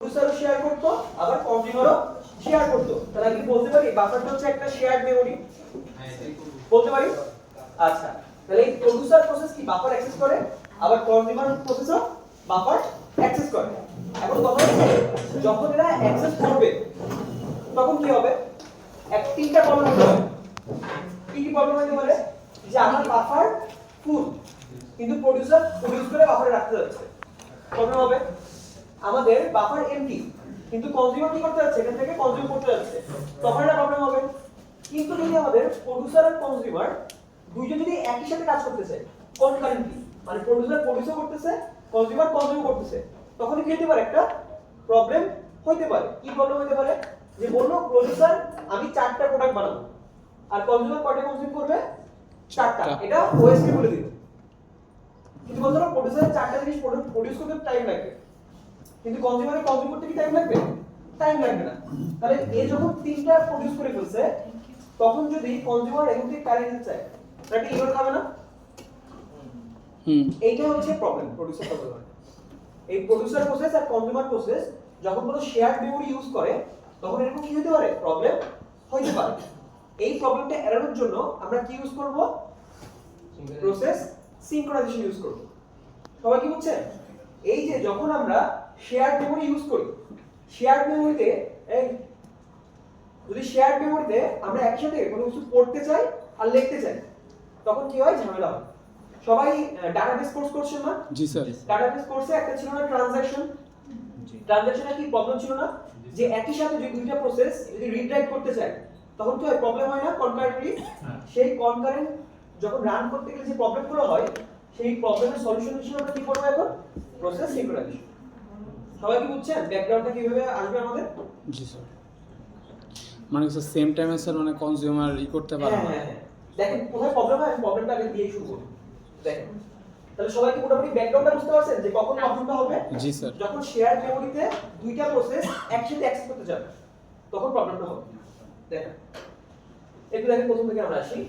প্রসেসরও share করতো আবার কনজিউমারও share করতো। তাহলে আমি বলতে পারি বাফারটা হচ্ছে একটা শেয়ার্ড মেমরি, বলতে পারি। আচ্ছা, তাহলে এই প্রডিউসার প্রসেস কি বাফার অ্যাক্সেস করে, আবার কনজিউমার প্রসেসও বাফার অ্যাক্সেস করে। এখন কথা হচ্ছে যখন এরা অ্যাক্সেস করবে তখন কি হবে, তিনটা প্রবলেম হতে পারে। কি কি প্রবলেম হতে পারে? যে আমার বাফার ফুল কিন্তু প্রডিউসার প্রডিউস করে বাফারে রাখতে যাচ্ছে, প্রবলেম হবে। আমাদের বাফার এমটি কিন্তু কনজিউমার কি করতে যাচ্ছে, এখান থেকে কনজিউম করতে যাচ্ছে, তখন এটা প্রবলেম হবে। কিন্তু যদি আমাদের প্রডিউসার আর কনজিউমার দুইজন যদি একই সাথে কাজ করতে চায় কনকারেন্টলি, মানে প্রডিউসার প্রডিউসও করতেছে কনজিউমার কনজিউম করতেছে, তখন কি হতে পারে, একটা প্রবলেম হইতে পারে। কি প্রবলেম হইতে পারে? যে বললো প্রডিউসার আমি 4টা প্রোডাক্ট বানাবো আর কনজিউমার কয়টা কনজিউম করবে, 4টা, এটা ওএস কে বলে দিল। কিন্তু বলতো প্রডিউসার 4টা জিনিস প্রডিউস করতে টাইম লাগবে, কিন্তু কনজিউমারে কনজিউম করতে কি টাইম লাগবে? টাইম লাগবে না। তাহলে এ যখন 3টা প্রডিউস করে ফেলছে তখন যদি কনজিউমার এখান থেকে কারেন্ট দিতে চায় তাহলে ইগনোর খাবে না। এইটা হচ্ছে প্রবলেম প্রডিউসার কনজিউমার। এই প্রডিউসার প্রসেস আর কনজিউমার প্রসেস যখন কোনো শেয়ার্ড মেমরি ইউজ করে তখন এরকম কি হতে পারে, প্রবলেম হইতে পারে। এই প্রবলেমটা এড়ানোর জন্য আমরা কি ইউজ করব, প্রসেস সিনক্রোনাইজেশন ইউজ করব। সবাই কি বুঝছেন? এই যে যখন আমরা শেয়ার্ড মেমরি ইউজ করি, শেয়ার্ড মেমরিতে এই যদি শেয়ার্ড মেমরিতে আমরা একসাথে কোনো কিছু পড়তে চাই আর লিখতে চাই তখন কি হয়, ঝামেলা হয়। সবাই ডাটাবেস কোর্স করছেন না? জি স্যার। ডাটাবেস কোর্সে একটা ছিল না ট্রানজাকশন, ট্রানজাকশনে কি প্রবলেম ছিল না, যে একই সাথে যদি দুইটা প্রসেস যদি রিড রাইট করতে চায় তখন কি হয়, প্রবলেম হয় না কনকারেন্টলি। সেই কনকারেন্ট যখন রান করতে গেলে যে প্রবলেমগুলো হয় সেই প্রবলেমের সলিউশন হিসেবে আমরা কি করব এখন, প্রসেস সিনক্রোনাইজেশন। সবাই কি বুঝছেন ব্যাকগ্রাউন্ডটা কিভাবে আসবে আমাদের? জি স্যার। মানে স্যার সেম টাইমে স্যার মানে কনজিউমার করতে পারে না। হ্যাঁ, দেখেন কোথায় প্রবলেম হয়, আমি প্রবলেমটা আগে দিয়ে শুরু করি। দেখেন তাহলে সবাই কি মোটামুটি ব্যাকগ্রাউন্ডটা বুঝতে পারছেন যে কখন প্রবলেমটা হবে? জি স্যার। যখন শেয়ার্ড মেমরিতে দুইটা প্রসেস একসাথে অ্যাক্সেস করতে যাবে তখন প্রবলেমটা হবে। দেখেন একটু দেখেন প্রথম থেকে আমরা আসি।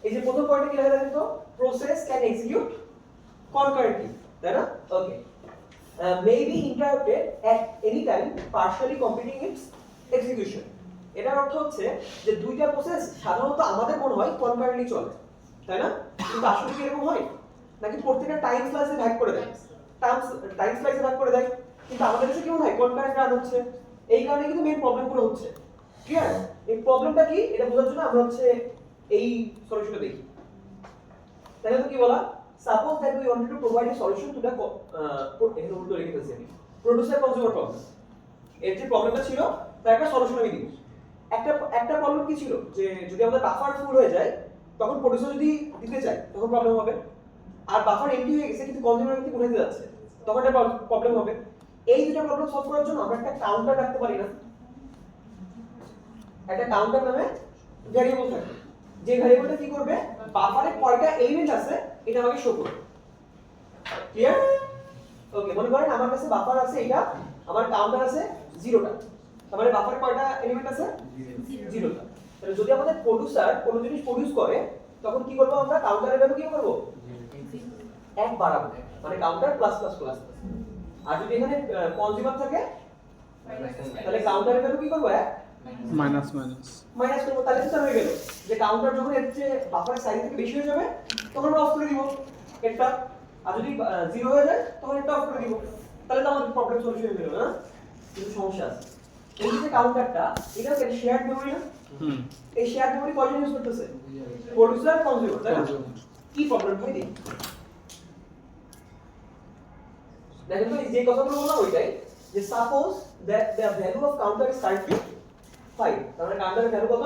এই যে প্রথম পয়েন্টে কি লেখা দেখেন তো, প্রসেস ক্যান এক্সিকিউট কনকারেন্টলি, তাই না? ওকে, may be interrupted at any time partially completing its execution. এটার অর্থ হচ্ছে যে দুইটা প্রসেস সাধারণত আমাদের মনে হয় কনকারেন্টলি চলে, তাই না? কিন্তু আসলে কি এরকম হয় নাকি প্রত্যেকটা টাইম স্লাইসে ভাগ করে দেয়, টাইম স্লাইসে ভাগ করে দেয়, কিন্তু আমাদের কাছে কি মনে হয় কনকারেন্ট রান হচ্ছে। এই কারণে কিন্তু মেইন প্রবলেমগুলো হচ্ছে। ক্লিয়ার? এই প্রবলেমটা কি এটা বোঝার জন্য আমরা হচ্ছে এই সলিউশনটা দেখি। তাহলে তো কি বলা, suppose that we wanted to provide a solution to the এখানে উল্টো লিখে দিয়েছি আমি, প্রোডিউসার কনজিউমার প্রবলেম। এর যে প্রবলেমটা ছিল তার একটা সলিউশন আমি দিই। একটা প্রবলেম কি ছিল, যে যদি আমাদের বাফার ফুল হয়ে যায় তখন প্রোডিউসার যদি দিতে চায় তখন প্রবলেম হবে, আর বাফার এমটি হয়ে গেছে কিন্তু কনজিউমার কিন্তু উঠাইতে যাচ্ছে তখন একটা প্রবলেম হবে। এই দুটো প্রবলেম সলভ করার জন্য আমরা একটা কাউন্টার রাখতে পারি না? একটা কাউন্টার নামে ভ্যারিয়েবল থাকে, যে ভ্যারিয়েবলটা কি করবে, বাফারে কয়টা এলিমেন্ট আছে এটা আমাকে শো করবে। ক্লিয়ার? ওকে, মনে করেন আমার কাছে বাফার আছে এটা, আমার কাউন্টার আছে 0টা, তার মানে বাফারে কয়টা এলিমেন্ট আছে, 0টা। তাহলে যদি আমাদের প্রোডিউসার কোনো জিনিস প্রোডিউস করে তখন কি করব, আমরা কাউন্টারের ভ্যালু কি করব, 1 বাড়াবো, মানে কাউন্টার প্লাস প্লাস প্লাস। আর যদি এখানে কনজিউমার থাকে তাহলে কাউন্টারের ভ্যালু কি করব, 1 মাইনাস মাইনাস মাইনাস করব। তাহলে কি হয়ে গেল যে কাউন্টার যখন এর চেয়ে বাফারের সাইজ থেকে বেশি হয়ে যাবে তখন আমরা অফ করে দিব এটা, আর যদি 0 হয়ে যায় তখন এটা অফ করে দিব। তাহলে তো আমাদের প্রবলেম সলিউশন হয়ে গেল না? কিন্তু সমস্যা আছে, এই যে কাউন্টারটা এটা কি শেয়ার্ড মেমরি না? এই শেয়ার্ড মেমরি কয়জন ইউজ করতেছে, প্রোডিউসার কনজিউমার, তাই না? কি প্রবলেম হয় দেখি। দেখেন তো এই যে কথাগুলো বললাম ওইটাই, যে suppose that the value of counter is currently 5, তার মানে কাউন্টারের ভ্যালু কত,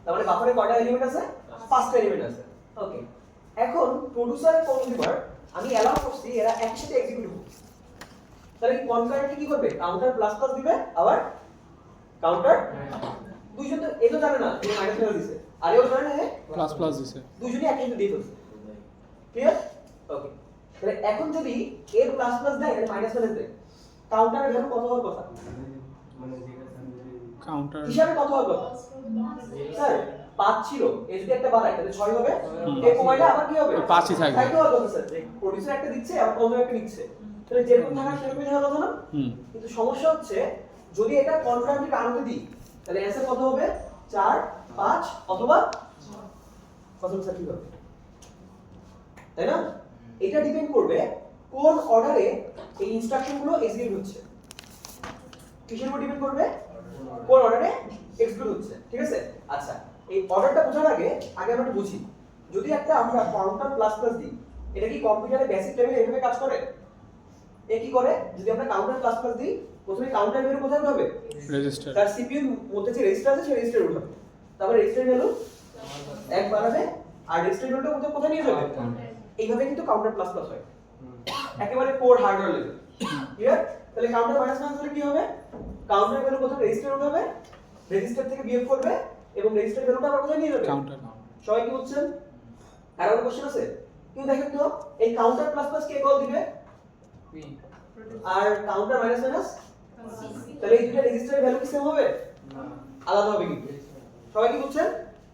তার মানে বাফারে কয়টা এলিমেন্ট আছে, 5টা এলিমেন্ট আছে। ওকে, এখন প্রোডিউসার আর কনজিউমার আমি অ্যালাউ করছি এরা একসাথে এক্সিকিউট করবে, তাহলে কি কনকারেন্টলি কি করবে, কাউন্টার প্লাস প্লাস দিবে, আবার কাউন্টার দুইজন তো এই তো জানে না যে মাইনাস ভ্যালু দিছে, আর এও জানে না প্লাস প্লাস দিছে, দুইজনই একসাথে দিয়ে ফেলছে। ক্লিয়ার? ওকে, তাহলে এখন যদি এর প্লাস প্লাস দেয় আর মাইনাস মাইনাস দেয় কাউন্টারের ভ্যালু কত হওয়ার কথা, কাউন্টার হিসাবে কত হবে স্যার, 5 ছিল, এই যদি একটা বাড়াই তাহলে 6 হবে, এই কমাইলে আবার কি হবে, 5ই থাকবে। তাই তো হবে স্যার, যে প্রোডিউসার একটা দিচ্ছে আর কনজিউমার একটা নিচ্ছে, তাহলে যেরকম থাকা সেরকমই থাকার কথা না? হুম কিন্তু সমস্যা হচ্ছে যদি এটা কনকারেন্টলি আনতে দিই তাহলে অ্যান্সার কত হবে 4 5 অথবা কত স্যার কি হবে তাই না? এটা ডিপেন্ড করবে কোন অর্ডারে এই ইনস্ট্রাকশনগুলো এক্সিকিউট হচ্ছে। কিসের উপর ডিপেন্ড করবে? কোন অর্ডারে এক্সিকিউট হচ্ছে, ঠিক আছে? আচ্ছা, এই অর্ডারটা বোঝার আগে আমরা একটু বুঝি। যদি একটা আমরা কাউন্টার প্লাস প্লাস দিই, এটা কি কম্পিউটারে বেসিক লেভেলে এভাবে কাজ করে? এ কি করে? যদি আমরা কাউন্টার প্লাস প্লাস দিই, প্রথমে কাউন্টার ভ্যালু কোথায় উঠাবে? রেজিস্টার তার সিপিইউ মধ্যে যে রেজিস্টার আছে সেই রেজিস্টারে উঠাবে। তারপর রেজিস্টার ভ্যালু 1 বাড়াবে আর রেজিস্টার ভ্যালুটা কোথায় নিয়ে যাবে? এইভাবে কিন্তু কাউন্টার প্লাস প্লাস হয়। একেবারে কোর হার্ডওয়্যার লেভেল। ক্লিয়ার? তাহলে কাউন্টার মাইনাস মাইনাস হলে কি হবে? কাউন্টার ভ্যালু কোথায় রেজিস্টার উঠাবে, রেজিস্টার থেকে বিয়োগ করবে এবং রেজিস্টার ভ্যালুটা আবার কোথায় নিয়ে যাবে? কাউন্টার সবাই কি বুঝছেন? আর কোনো কোশ্চেন আছে? কিন্তু দেখেন তো এই কাউন্টার প্লাস প্লাস কে কল দিবে? আর কাউন্টার মাইনাস মাইনাস তাহলে এই দুটো রেজিস্টারের ভ্যালু কি সেম হবে? আলাদা হবে কিন্তু। সবাই কি বুঝছেন?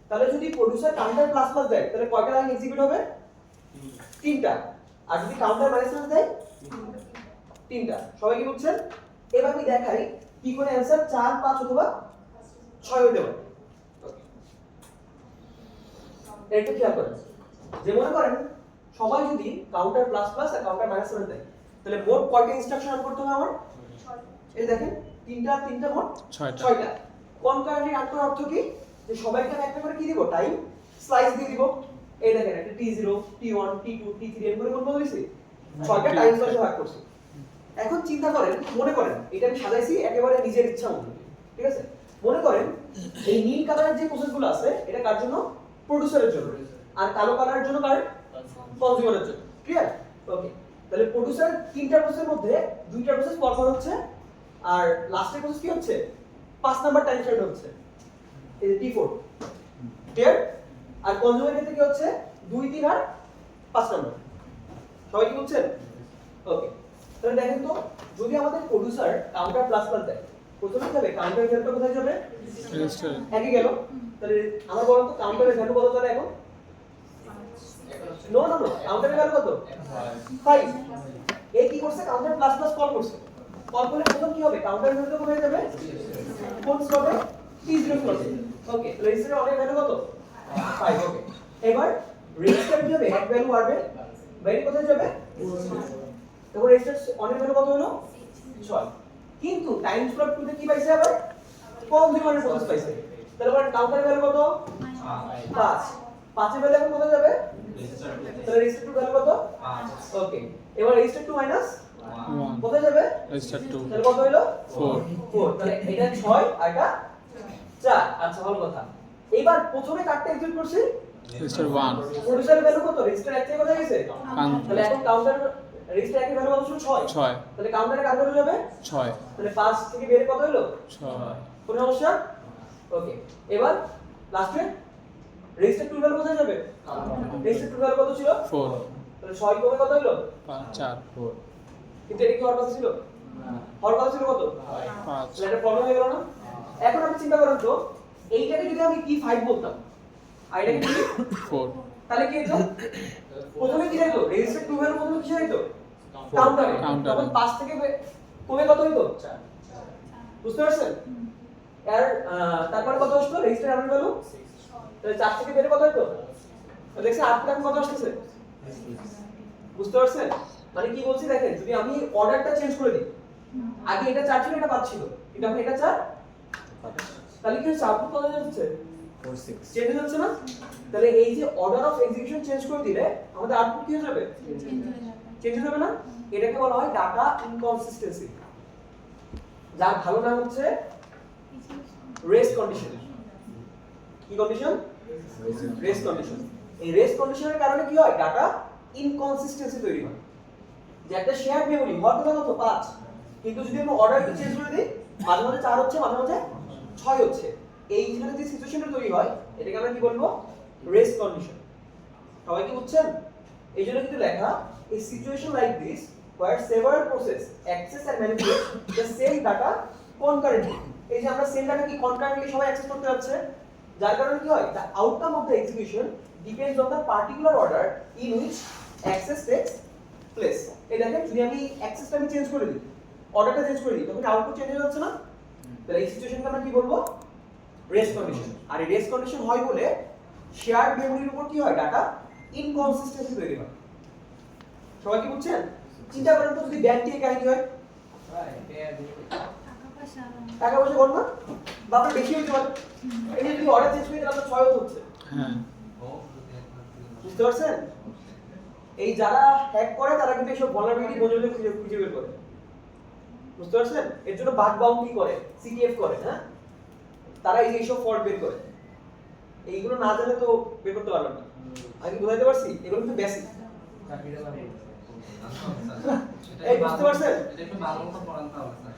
তাহলে যদি প্রোডিউসার কাউন্টার প্লাস প্লাস দেয় তাহলে কয়টা লাইন এক্সিকিউট হবে? 3টা। আর যদি কাউন্টার মাইনাস মাইনাস দেয় 3টা। সবাই কি বুঝছেন? এবার আমি দেখাই কি করে অ্যানসার 4 5 অথবা 6 হতে পারে। এটা খেয়াল করেন। যে মনে করেন সবাই যদি কাউন্টার প্লাস প্লাস আর কাউন্টার মাইনাস মাইনাস দেয় তাহলে মোট কয়টা ইনস্ট্রাকশন রান করতে হবে আমার? এই দেখেন 3টা মোট 6টা। কনকারেন্টলি রান করার অর্থ কি? যে সবাইকে আমি একটা করে কি দিব? টাইম স্লাইস দিয়ে দিব। এই দেখেন একটা T0 T1 T2 T3 এর করে কোন দিয়েছি? 6টা টাইম স্লাইসে ভাগ করছি। এখন চিন্তা করেন, মনে করেন এটা আমি সাজাইছি একেবারে নিজের ইচ্ছা মতো। ঠিক আছে? মনে করেন এই নীল কালারের যে প্রসেসগুলো আছে এটা কার জন্য? প্রোডিউসারের জন্য। আর কালো কালারের জন্য কার? কনজিউমারের জন্য। ক্লিয়ার? ওকে। তাহলে প্রোডিউসারের 3টা প্রসেসের মধ্যে 2টা প্রসেস পরপর হচ্ছে আর লাস্টের প্রসেস কি হচ্ছে? 5 নাম্বার টাইম ফ্রেম হচ্ছে। এই যে T4। ক্লিয়ার? আর কনজিউমারের ক্ষেত্রে কি হচ্ছে? 2 3 আর 5 নাম্বার। সবাই কি বুঝছেন? ওকে। তাহলে দেখেন তো যদি আমাদের প্রোডিউসার কাউন্টার প্লাস প্লাস দেয় প্রথমে কি হবে? কাউন্টার ভ্যালুটা কোথায় যাবে? রেজিস্টার একই গেল। তাহলে আমার বলুন তো কাউন্টারের ভ্যালু কত তাহলে এখন? নো কাউন্টারের ভ্যালু কত? 5। এই কি করছে? কাউন্টার প্লাস প্লাস কল করছে। কল করলে প্রথম কি হবে? কাউন্টারের ভ্যালুটা কোথায় যাবে? কোন স্লটে? T0 স্লটে। ওকে, রেজিস্টারের অনেক ভ্যালু কত? 5। ওকে। এবার রেজিস্টার কি হবে? এক ভ্যালু বাড়বে। ভ্যালু কোথায় যাবে? তখন রেজিস্টার অনেক ভ্যালু কত হলো? 6। কিন্তু টাইম স্লট 2 তে কি পাইছে আবার? কনজিউমারের প্রসেস পাইছে। তাহলে আবার কাউন্টারের ভ্যালু কত? 5। 5 এর ভ্যালু এখন কোথায় যাবে? তাহলে রেজিস্টার 2 ভ্যালু কত? 5। ওকে। এবার রেজিস্টার 2 মাইনাস 1 কোথায় যাবে? রেজিস্টার 2 তাহলে কত হলো? 4 4। তাহলে এটা 6 আর এটা 4। আচ্ছা ভালো কথা। এবার প্রথমে কাটটা এক্সিকিউট করছি রেজিস্টার 1 প্রোডিউসারের ভ্যালু কত? রেজিস্টার 1 থেকে কোথায় গেছে? তাহলে এখন কাউন্টার রেজিস্টার 1 এর ভ্যালু কত ছিল? 6। তাহলে কাউন্টারে কার ভ্যালু যাবে? 6 তাহলে 5 থেকে বের কত হলো? 6 কোনো সমস্যা? ওকে। এবার লাস্টে রেজিস্টার 2 ভ্যালু কোথায় যাবে? রেজিস্টার 2 ভ্যালু কত ছিল? 4 তাহলে 6 কমে কত হলো? 4 4 কিন্তু এটা কি হওয়ার কথা ছিল? হওয়ার কথা ছিল কত? 5 তাহলে এটা প্রবলেম হয়ে গেল না? এখন আপনি চিন্তা করেন তো এইটাকে যদি আমি কি 5 বলতাম আর এটাকে কি 4 তাহলে কি হতো? প্রথমে কি যাইতো? রেজিস্টার 2 ভ্যালু প্রথমে কি যাইতো? কাউন্টারে। তখন 5 থেকে কমে কত হইতো? 4। বুঝতে পারছেন? আর তারপরে কত আসলো? রেজিস্টার এর ভ্যালু 6। তাহলে 4 থেকে বের কত হইতো? তাহলে দেখছেন 8 টাইম কত আসছে? বুঝতে পারছেন? মানে কি বলছি দেখেন, যদি আমি অর্ডারটা চেঞ্জ করে দিই, আগে এটা 4 ছিল এটা 5 ছিল, কিন্তু এখন এটা 4 তাহলে কি হচ্ছে? আউটপুট কত যাচ্ছে? 4 6 চেঞ্জ হয়ে যাচ্ছে না? তাহলে এই যে অর্ডার অফ এক্সিকিউশন চেঞ্জ করে দিলে আমাদের আউটপুট কি হয়ে যাবে? চেঞ্জ হয়ে যাবে না? এটাকে বলা হয় ডাটা ইনকনসিস্টেন্সি। যার ভালো নাম হচ্ছে রেস্ট কন্ডিশন। কি কন্ডিশন? Rest condition. এই রেস্ট কন্ডিশনের কারণে কি হয়? ডাটা ইনকনসিস্টেন্সি তৈরি হয়। যে একটা শেয়ার্ড মেমরি হওয়ার কথা কত? 5, কিন্তু যদি আমি অর্ডারটা চেঞ্জ করে দিই মাঝে মাঝে 4 হচ্ছে, মাঝে মাঝে 6 হচ্ছে, এইখানে যে সিচুয়েশনটা তৈরি হয় এটাকে আমরা কি বলবো? Rest condition. সবাই কি বুঝছেন? এই জন্য কিন্তু লেখা a situation like this where several process access and manipulate the same data concurrently। এই যে আমরা সেম ডাটা কি concurrently সবাই অ্যাক্সেস করতে যাচ্ছে, যার কারণে কি হয়? the outcome of the execution depends on the particular order in which access takes place. এই দেখেন যদি আমি অ্যাক্সেসটা আমি চেঞ্জ করে দিই, অর্ডারটা চেঞ্জ করে দিই, তখন আউটপুট চেঞ্জ হয়ে যাচ্ছে না? তাহলে এই সিচুয়েশনকে আমরা কি বলবো? Rest condition. আর এই রেস্ট কন্ডিশন হয় বলে শেয়ার্ড মেমোরির উপর কি হয়? ডাটা ইনকনসিস্টেন্সি তৈরি হয়। সবাই কি বুঝছেন? চিন্তা করেন তো যদি ব্যাংক থেকে কাহিনী হয়, টাকা পয়সা কম না বা আপনার বেশি হইতে পারে, এই যে যদি অর্ডার চেঞ্জ করে দিলে আপনার 6 হচ্ছে। হ্যাঁ বুঝতে পারছেন? এই যারা হ্যাক করে তারা কিন্তু এইসব ভালনারেবিলিটি খুঁজে বের করে। বুঝতে পারছেন? এর জন্য বাগ বাউন্টি করে, সিটিএফ করে, হ্যাঁ? তারা এইসব ফল্ট বের করে। এইগুলো না জানলে তো বের করতে পারবেন না। আমি বুঝাইতে পারছি? এগুলো কিন্তু বেসিক। এই বুঝতে পারছেন?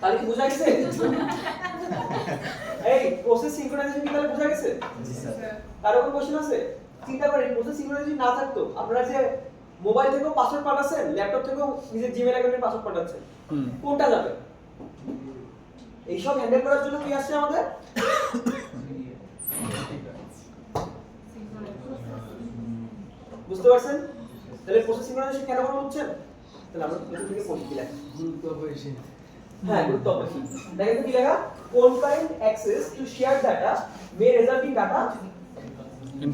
তাহলে কি বুঝা গেছে? এই প্রসেস সিনক্রোনাইজেশন কি তাহলে বুঝা গেছে? জি স্যার। কারো কোনো কোশ্চেন আছে? চিন্তা করেন প্রসেস সিনক্রোনাইজেশন না থাকতো আপনারা যে মোবাইল থেকেও পাসওয়ার্ড পাঠাচ্ছেন, ল্যাপটপ থেকেও নিজের জিমেইল অ্যাকাউন্টের পাসওয়ার্ড পাঠাচ্ছেন, কোনটা যাবে? এইসব হ্যান্ডেল করার জন্য কি আসছে আমাদের? বুঝতে পারছেন? তাহলে প্রসেস সিনক্রোনাইজেশন কেন বলা হচ্ছে? তাহলে আমরা প্রথম থেকে পড়ি কি লেখা? হ্যাঁ, গুরুত্ব বেশি। দেখেন তো কি লেখা? concurrent access to shared data may result in data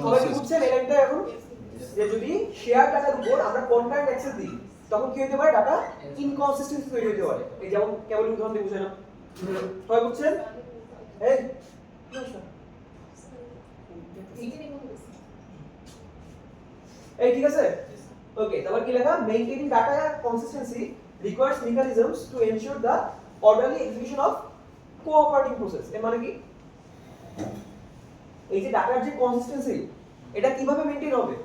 সবাই কি বুঝছেন এই লাইনটা এখন? যে যদি শেয়ার ডাটার উপর আমরা concurrent access দিই তখন কি হতে পারে? ডাটা ইনকনসিস্টেন্সি তৈরি হতে পারে। এই যেমন কেবল উদাহরণ দিয়ে বুঝালাম। সবাই বুঝছেন? এই এই ঠিক আছে? ওকে, তারপর কি লেখা? Maintaining data consistency requires mechanisms to ensure the orderly execution of cooperating process। এর মানে কি? এই যে ডাটার যে কনসিস্টেন্সি এটা কিভাবে মেইনটেইন হবে?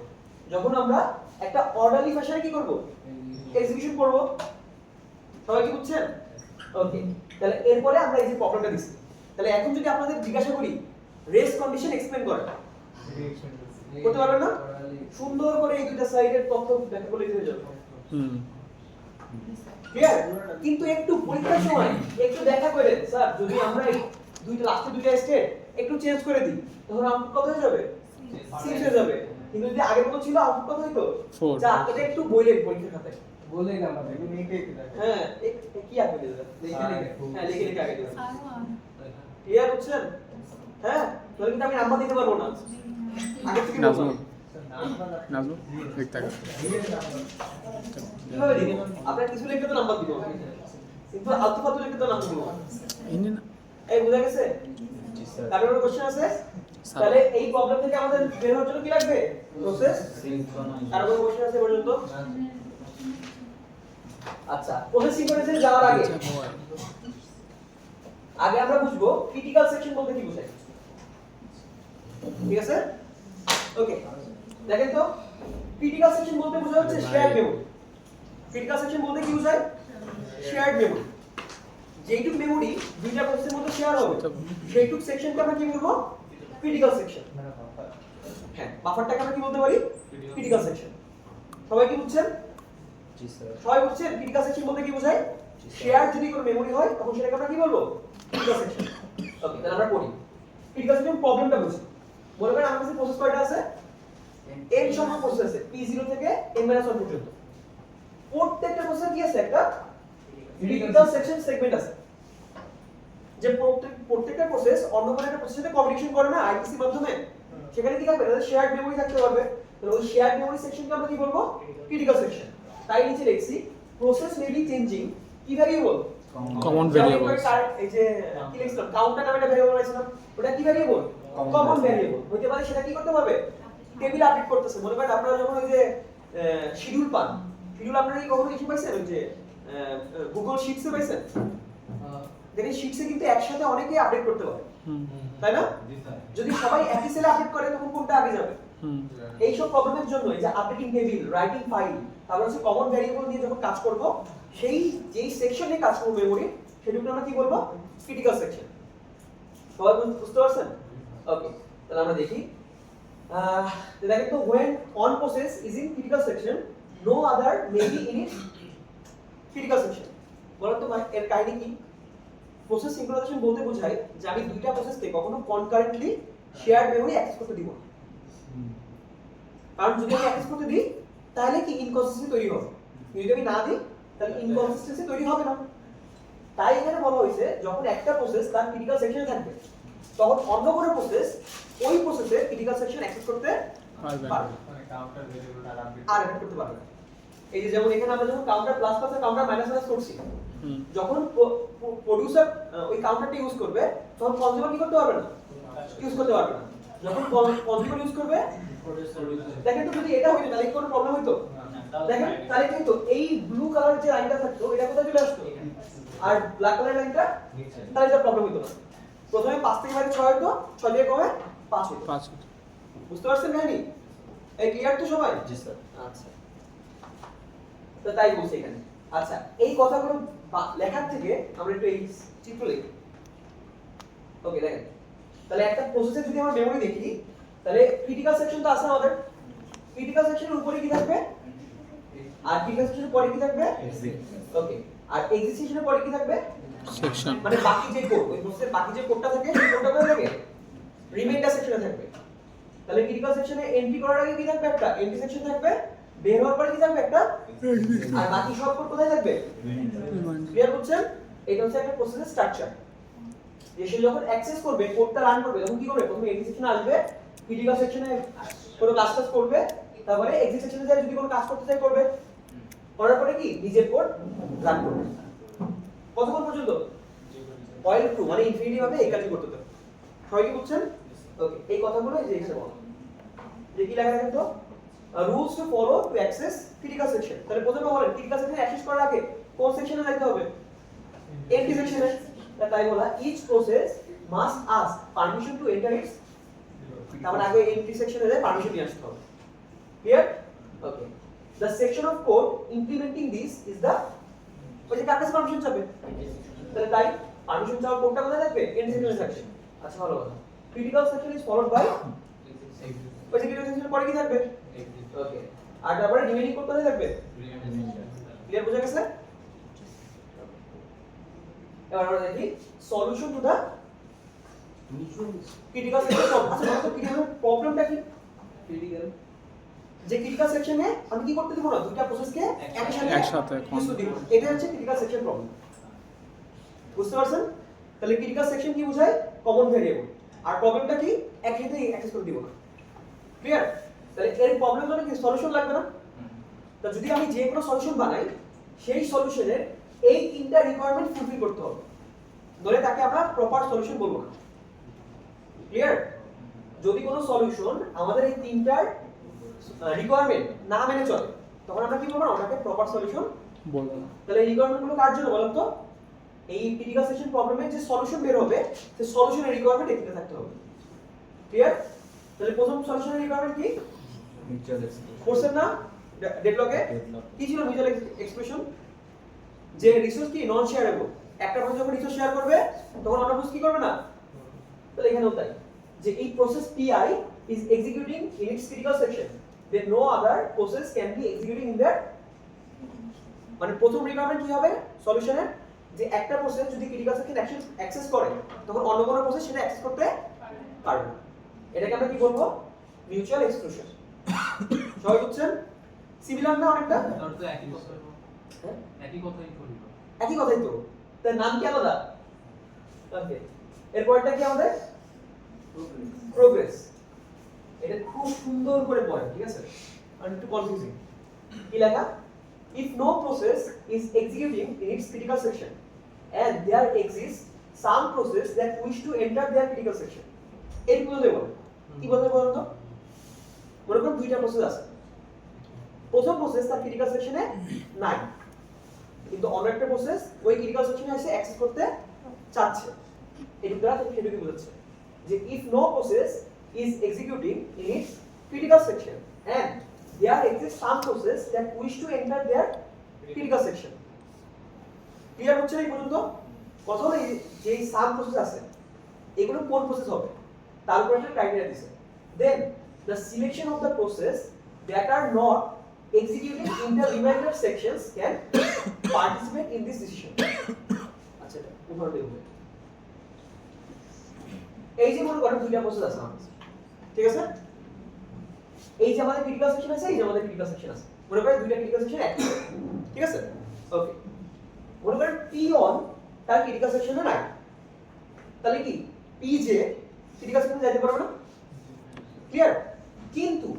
যখন আমরা একটা অর্ডারলি ফ্যাশনে কি করব? এক্সিকিউশন করব। সবাই কি বুঝছেন? ওকে, তাহলে এরপরে আমরা এই যে প্রবলেমটা দিছি, তাহলে এখন যদি আপনাদের জিজ্ঞাসা করি রেস্ট কন্ডিশন এক্সপ্লেইন করেন, করতে পারবেন না? সুন্দর করে এই দুইটা সাইডের তথ্য ব্যাখ্যা করে দিতে যাবে। ক্লিয়ার? কিন্তু একটু পরীক্ষার সময় একটু দেখা করে স্যার যদি আমরা এই দুইটা লাস্টের দুইটা স্টেট একটু চেঞ্জ করে দিই তখন আউটপুট কত হয়ে যাবে? 6 হয়ে যাবে। কিন্তু যদি আগের মতো ছিল আউটপুট কত হতো? 4। যা এটা একটু বইলেন পরীক্ষার খাতায়। বলেই না আমাদের এগুলো নেটে হ্যাঁ, কি আগে দিতে লিখে লিখে। হ্যাঁ, লিখে আগে দিতে। ক্লিয়ার বুঝছেন? হ্যাঁ, তাহলে কিন্তু আমি নাম্বার দিতে পারবো না। আগে থেকে বলবো। নাজমুল এক টাকা কিভাবে দিব? আপনার কিছু লিখে তো নাম্বার দিব। কিন্তু আলতু ফালতু লিখে তো নাম্বার দিব। ইনি না এই বুঝা গেছে? জি স্যার। কারণ কোনো কোশ্চেন আছে? তাহলে এই প্রবলেম থেকে আমাদের বের হওয়ার জন্য কি লাগবে? প্রসেস কারণ কোনো কোশ্চেন আছে পর্যন্ত? আচ্ছা, প্রসেস সিনক্রোনাইজেশনে যাওয়ার আগে আমরা বুঝবো ক্রিটিক্যাল সেকশন বলতে কি বোঝায়। ঠিক আছে? ওকে, দেখেন তো ক্রিটিক্যাল সেকশন বলতে বোঝা হচ্ছে শেয়ার্ড মেমরি। ক্রিটিক্যাল সেকশন বলতে কি বোঝায়? Shared memory. যেইটুক মেমরি দুইটা প্রসেসের মধ্যে শেয়ার হবে সেইটুক সেকশনকে আমরা কি বলবো? Critical section. হ্যাঁ, বাফারটাকে আমরা কি বলতে পারি? Critical section. সবাই কি বুঝছেন? জি স্যার। সবাই বুঝছেন ক্রিটিক্যাল সেকশন বলতে কি বোঝায়? শেয়ার যদি কোনো মেমরি হয় তখন সেটাকে আমরা কি বলবো? Critical section. ওকে, তাহলে আমরা পড়ি। ক্রিটিক্যাল সেকশন প্রবলেমটা বুঝি। মনে করেন আমাদের কাছে প্রসেস কয়টা আছে? n সংখ্যক প্রসেস আছে, p0 থেকে n-1 পর্যন্ত। প্রত্যেকটা প্রসেসে কি আছে? একটা ক্রিটিক্যাল সেকশন সেগমেন্ট আছে। যে প্রত্যেকটা প্রসেস অন্য কোনো একটা প্রসেসের সাথে কমিউনিকেশন করে না আইপিসি মাধ্যমে, সেখানে কি থাকবে? তাদের শেয়ার্ড মেমরি থাকতে পারবে। তাহলে ওই শেয়ার্ড মেমরি সেকশনকে আমরা কি বলবো? Critical section. তাই নিচে লিখছি প্রসেস মে বি চেঞ্জিং কি ভ্যারিয়েবল? Common variable. এই যে কি লিখছিলাম কাউন্টার নামে একটা ভ্যারিয়েবল আছে না, ওটা কি ভ্যারিয়েবল? কমন ভ্যারিয়েবল হতে পারে। সেটা কি করতে পারবে? টেবিল আপডেট করতেছে। মনে করেন আপনারা যখন ওই যে শিডিউল পান, শিডিউল আপনারা কি কখনো কিছু পাইছেন? ওই যে গুগল শিটসে পাইছেন? দেখেন শিটসে কিন্তু একসাথে অনেকে আপডেট করতে পারে, তাই না? যদি সবাই একই সেলে আপডেট করে তখন কোনটা আগে যাবে? এই সব প্রবলেমের জন্য এই যে আপডেটিং টেবিল, রাইটিং ফাইল, তারপর হচ্ছে কমন ভ্যারিয়েবল নিয়ে যখন কাজ করব, সেই যেই সেকশনে কাজ করব মেমরি, সেটাকে আমরা কি বলবো? Critical section. সবাই বুঝতে পারছেন? ওকে, তাহলে আমরা দেখি। দেখেন তো when one process is in critical section no other may be in its critical section। বলেন তো ভাই এর কাহিনী কি? প্রসেস সিনক্রোনাইজেশন বলতে বোঝায় যে আমি দুইটা প্রসেসকে কখনো কনকারেন্টলি শেয়ার্ড মেমরি অ্যাক্সেস করতে দিব না। কারণ যদি আমি অ্যাক্সেস করতে দিই তাহলে কি ইনকনসিস্টেন্সি তৈরি হবে। যদি আমি না দিই তাহলে ইনকনসিস্টেন্সি তৈরি হবে না। তাই এখানে বলা হয়েছে যখন একটা প্রসেস তার ক্রিটিক্যাল সেকশনে থাকবে তখন অন্য কোনো প্রসেস ওই প্রসেসের ক্রিটিক্যাল সেকশন অ্যাক্সেস করতে পারবে না। পারবে না। মানে কাউন্টার ভেরিয়েবলটা আর আপডেট করতে পারবে না। এই যে যেমন এখানে আমরা যখন কাউন্টার প্লাস প্লাস আর কাউন্টার মাইনাস মাইনাস করছি, হুম। যখন প্রোডিউসার ওই কাউন্টারটা ইউজ করবে তখন কনজিউমার কি করতে পারবে না, ইউজ করতে পারবে না। যখন কনজিউমার ইউজ করবে, দেখেন তো যদি এটা হইতো তাহলে কি কোনো প্রবলেম হইতো? দেখেন তাহলে কিন্তু এই ব্লু কালার যে লাইনটা থাকতো এটা কোথায় চলে আসতো, আর ব্ল্যাক কালার লাইনটা, তাহলে এটা প্রবলেম হইতো না। প্রথমে 5 থেকে বাইরে 6 হইতো, 6 থেকে কমে 5 হইতো। 5 বুঝতে পারছেন কাহিনী? এই ক্লিয়ার তো সবাই? জি স্যার। আচ্ছা, তো তাই বলছি এখানে। আচ্ছা, এই কথাগুলো লেখার থেকে আমরা একটু এই চিত্র লিখি। ওকে, দেখেন তাহলে একটা প্রসেসে যদি আমরা মেমরি দেখি তাহলে ক্রিটিক্যাল সেকশন তো আছে আমাদের। ক্রিটিক্যাল সেকশনের উপরে কি থাকবে আর ক্রিটিক্যাল সেকশনের পরে কি থাকবে? ওকে, আর এক্সিকিউশনের পরে কি থাকবে? সেকশন। মানে বাকি যে কোড, ওই প্রসেসের বাকি যে কোডটা থাকে সেই কোডটা কোথায় থাকে? রিমাইন্ডার সেকশনে থাকবে। তাহলে ক্রিটিক্যাল সেকশনে এন্ট্রি করার আগে কি থাকবে? একটা এন্ট্রি সেকশন থাকবে, বের হওয়ার পরে কি থাকবে? একটা, আর বাকি সব কোড কোথায় থাকবে? ক্লিয়ার বুঝছেন? এটা হচ্ছে একটা প্রসেসের স্ট্রাকচার। যে সে যখন অ্যাক্সেস করবে, কোডটা রান করবে, তখন কি করবে? প্রথমে এন্ট্রি সেকশনে আসবে, ক্রিটিক্যাল সেকশনে কোনো কাজ করবে, তারপরে এক্সিট সেকশনে যায় যদি কোনো কাজ করতে চাই করবে, করার পরে কি নিজের কোড রান করবে। কতক্ষণ পর্যন্ত? অয়েল টু, মানে ইনফিনিটি ভাবে এই কাজই করতে হবে। সবাই কি বুঝছেন? ওকে, এই কথাগুলো এই যে এখানে বলো। যে কি লেখা দেখেন তো, rules to follow to access critical section. তাহলে প্রথমে বলেন ক্রিটিক্যাল সেকশন অ্যাক্সেস করার আগে কোন সেকশনে যেতে হবে? এন্ট্রি সেকশনে। তাই বলা each process must ask permission to enter its, তার মানে আগে এন্ট্রি সেকশনে যায় পারমিশন নিয়ে আসতে হবে। Clear? Okay, the section of code implementing this is the, ওই যে কার কাছে পারমিশন চাবে, তাহলে তাই পারমিশন চাওয়ার কোডটা কোথায় থাকবে? And section section. আচ্ছা, ভালো কথা। Critical section is followed by, ওই যে ক্রিটিক্যাল সেকশনের পরে কি থাকবে? ওকে, আর তারপরে রিমেইনিং কোড কোথায় থাকবে? ক্লিয়ার, বোঝা গেছে? এবার আমরা দেখি solution to the critical section problem. আচ্ছা, তো ক্রিটিক্যাল প্রবলেমটা কি? ক্রিটিক্যাল যে ক্রিটিক্যাল সেকশনে আমি কি করতে দেব না, দুইটা প্রসেসকে একসাথে কিছু দিব, এটা হচ্ছে ক্রিটিক্যাল সেকশন প্রবলেম। বুঝতে পারছেন? তাহলে ক্রিটিক্যাল সেকশন কি বোঝায়? Common variable. আর প্রবলেমটা কি? একসাথে অ্যাক্সেস করে দিব না। ক্লিয়ার? তাহলে এর প্রবলেমের জন্য কি সলিউশন লাগবে না? তো যদি আমি যে কোনো সলিউশন বানাই, সেই সলিউশনের এই তিনটা রিকোয়ারমেন্ট ফুলফিল করতে হবে, ধরে তাকে আমরা প্রপার সলিউশন বলবো না। ক্লিয়ার? যদি কোনো সলিউশন আমাদের এই তিনটার রিকোয়ারমেন্ট না মেনে চলে, তখন আমরা কি বলবো না, ওটাকে প্রপার সলিউশন বলবো না। তাহলে এই রিকোয়ারমেন্ট গুলো কার জন্য বলেন তো? এই ক্রিটিক্যাল সেকশন প্রবলেমের যে সলিউশন বের হবে, সেই সলিউশনের রিকোয়ারমেন্ট এখানে থাকতে হবে। ক্লিয়ার? তাহলে প্রথম সলিউশনের রিকোয়ারমেন্ট কি? Mutual exclusion. করছেন না ডেডলকে? কি ছিল মিউচুয়াল এক্সক্লুশন? যে রিসোর্স কি নন শেয়ারেবল, একটা প্রসেস যখন রিসোর্স শেয়ার করবে তখন অন্য প্রসেস কি করবে না। তাহলে এখানেও তাই, যে এই process PI is executing in its critical section, then no other process can be executing in that, মানে প্রথম রিকোয়ারমেন্ট কি হবে সলিউশনের, যে একটা প্রসেস যদি ক্রিটিক্যাল সেকশন অ্যাক্সেস করে তখন অন্য কোনো প্রসেস সেটা অ্যাক্সেস করতে পারবে না। এটাকে আমরা কি বলবো? Mutual exclusion. সবাই বুঝছেন? সিমিলার না অনেকটা? আর তো একই কথা। হ্যাঁ, একই কথাই করি। একই কথাই তো, তার নাম কি আলাদা? ওকে, এরপরটা কি আমাদের প্রোগ্রেস। এটা খুব সুন্দর করে পড়ে, ঠিক আছে? আর একটু কনফিউজিং। কি লেখা? if no process is executing in its critical section and there exists some process that wish to enter their critical section, এর কি বলতে বলে? কি বলতে বলেন তো? মনে করুন দুইটা প্রসেস আছে, প্রথম প্রসেস তার ক্রিটিক্যাল সেকশনে নাই, কিন্তু অন্য একটা প্রসেস ওই ক্রিটিক্যাল সেকশনে এসে অ্যাক্সেস করতে চাচ্ছে। এটুকু দ্বারা সেটুকু বোঝাচ্ছে যে if no process is executing in its critical section and there exists some process that wish to enter their critical section. Clear হচ্ছে এই পর্যন্ত? কথা হলো যে সাম প্রসেস আছে এগুলো কোন প্রসেস হবে তার উপর একটা ক্রাইটেরিয়া দিয়েছে। দেন the selection of the process that are not executing in the remainder sections can participate in this decision. আচ্ছা, এটা উদাহরণ দেব। এই যে মনে করেন দুইটা প্রসেস আছে আমাদের, ঠিক আছে? এই যে আমাদের ক্রিটিক্যাল সেকশন আছে, এই যে আমাদের ক্রিটিক্যাল সেকশন আছে। মনে করেন দুইটা ক্রিটিক্যাল সেকশন একই, ঠিক আছে? ওকে, মনে করেন পি অন তার ক্রিটিক্যাল সেকশনে নাই, তাহলে কি পি জে ক্রিটিক্যাল সেকশনে যেতে পারবে না, ক্লিয়ার? কিন্তু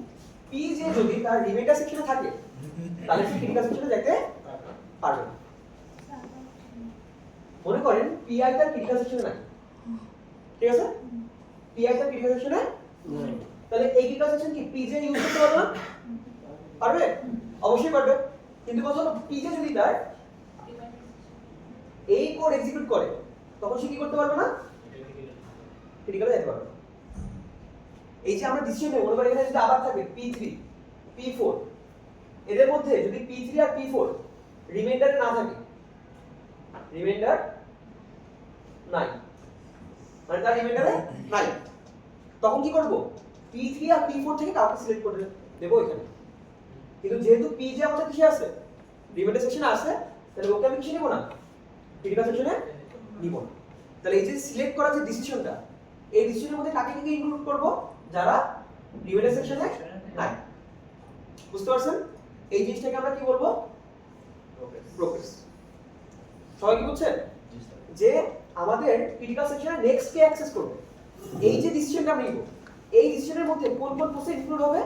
পি জে যদি তার রিমাইন্ডার সেকশনে থাকে তাহলে সে ক্রিটিক্যাল সেকশনে যেতে পারবে না। মনে করেন পি আই তার ক্রিটিক্যাল সেকশনে নাই, ঠিক আছে? পি আই তার ক্রিটিক্যাল সেকশনে তাহলে এই ক্রিটিক্যাল সেকশন কি পি জে ইউজ করতে পারবে না? পারবে, অবশ্যই পারবে। কিন্তু কথা হলো পি জে যদি তার এই কোড এক্সিকিউট করে তখন সে কি করতে পারবে না, ক্রিটিক্যালে যেতে পারবে না। এই যে আমরা ডিসিশন নেব, মনে করি এখানে যদি আবার থাকে P3 P4, এদের মধ্যে যদি P3 আর P4 রিমাইন্ডারে না থাকে, রিমাইন্ডার নাই, মানে তার রিমাইন্ডারে নাই, তখন কি করব, P3 আর P4 থেকে কাউকে সিলেক্ট করে দেব এখানে। কিন্তু যেহেতু P যে আমাদের কিসে আছে, রিমাইন্ডার সেকশনে আছে, তাহলে ওকে আমি কিসে নেব না, ক্রিটিক্যাল সেকশনে নিব না। তাহলে এই যে সিলেক্ট করা যে ডিসিশনটা, এই ডিসিশনের মধ্যে কাকে কি ইনক্লুড করব, যারা রিমাইন্ডার সেকশনে নাই। বুঝতে পারছেন? এই জিনিসটাকে আমরা কি বলবো, প্রোগ্রেস। সবাই কি বুঝছেন? যে আমাদের ক্রিটিক্যাল সেকশনে নেক্সট কে অ্যাক্সেস করবে, এই যে ডিসিশনটা আমরা নিব, এই ডিসিশনের মধ্যে কোন কোন প্রসেস ইনক্লুড হবে,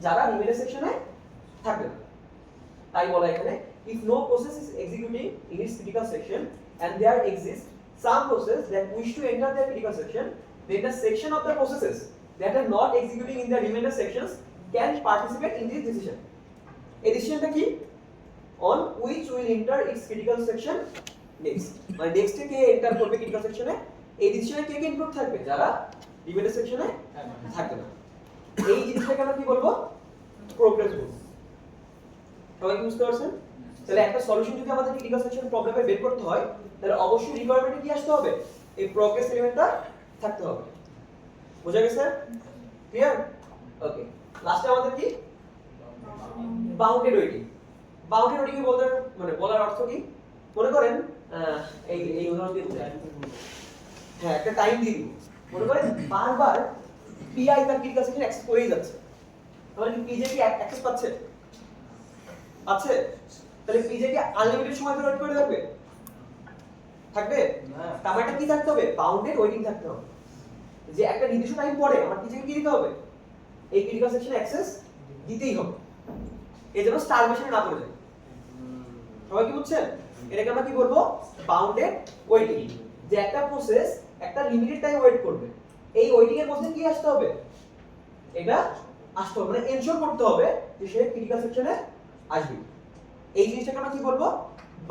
যারা রিমাইন্ডার সেকশনে থাকবে না। তাই বলা এখানে if no process is executing in its critical section and there exists some process that wish to enter their critical section, then the section of the processes that are not executing in the remainder sections can participate in this decision. এই ডিসিশনটা কি, on which will enter its critical section next, মানে next এ কে enter করবে critical সেকশনে, এই ডিসিশনে কে কে include থাকবে, যারা reminder সেকশনে থাকবে না। এই জিনিসটাকে আমরা কি বলবো, প্রোগ্রেস বলবো। সবাই কি বুঝতে পারছেন? তাহলে একটা সলিউশন যদি আমাদের ক্রিটিক্যাল সেকশন প্রবলেমে বের করতে হয়, তাহলে অবশ্যই রিকোয়ারমেন্টে কি আসতে হবে, এই প্রোগ্রেস এলিমেন্টটা থাকতে হবে। বুঝা গেছে? ক্লিয়ার? ওকে, লাস্টে আমাদের কি, বাউন্ডেড ওয়েটিং। বাউন্ডেড ওয়েটিং এ বলতে মানে বলার অর্থ কি, মনে করেন এই উদাহরণ দিয়ে বুঝাই, হ্যাঁ একটা টাইম দিয়ে দিব, মনে করেন বারবার পিআই তার ক্রিটিক্যাল সেকশন অ্যাক্সেস করেই যাচ্ছে, তাহলে কি পিজে কি অ্যাক্সেস পাচ্ছে, আছে? তাহলে পিজে কি আনলিমিটেড সময় ধরে ওয়েট করে থাকবে, থাকবে না? তার মানে কি থাকতে হবে, বাউন্ডেড ওয়েটিং থাকতে হবে, যে একটা নির্দিষ্ট টাইম পরে আমার পিজে কি দিতে হবে, এই ক্রিটিক্যাল সেকশনে অ্যাক্সেস দিতেই হবে, এজন্য স্টারভেশনে না পড়ে যায়। সবাই কি বুঝছেন? এটাকে আমরা কি বলবো, বাউন্ডেড ওয়েটিং। যে একটা প্রসেস একটা লিমিটেড টাইম ওয়েট করবে, এই ওয়েটিং এর মধ্যে কি আসতে হবে, এটা আসতে হবে, মানে এনশিওর করতে হবে যে সে ক্রিটিক্যাল সেকশনে আসবে। এই জিনিসটাকে আমরা কি বলবো,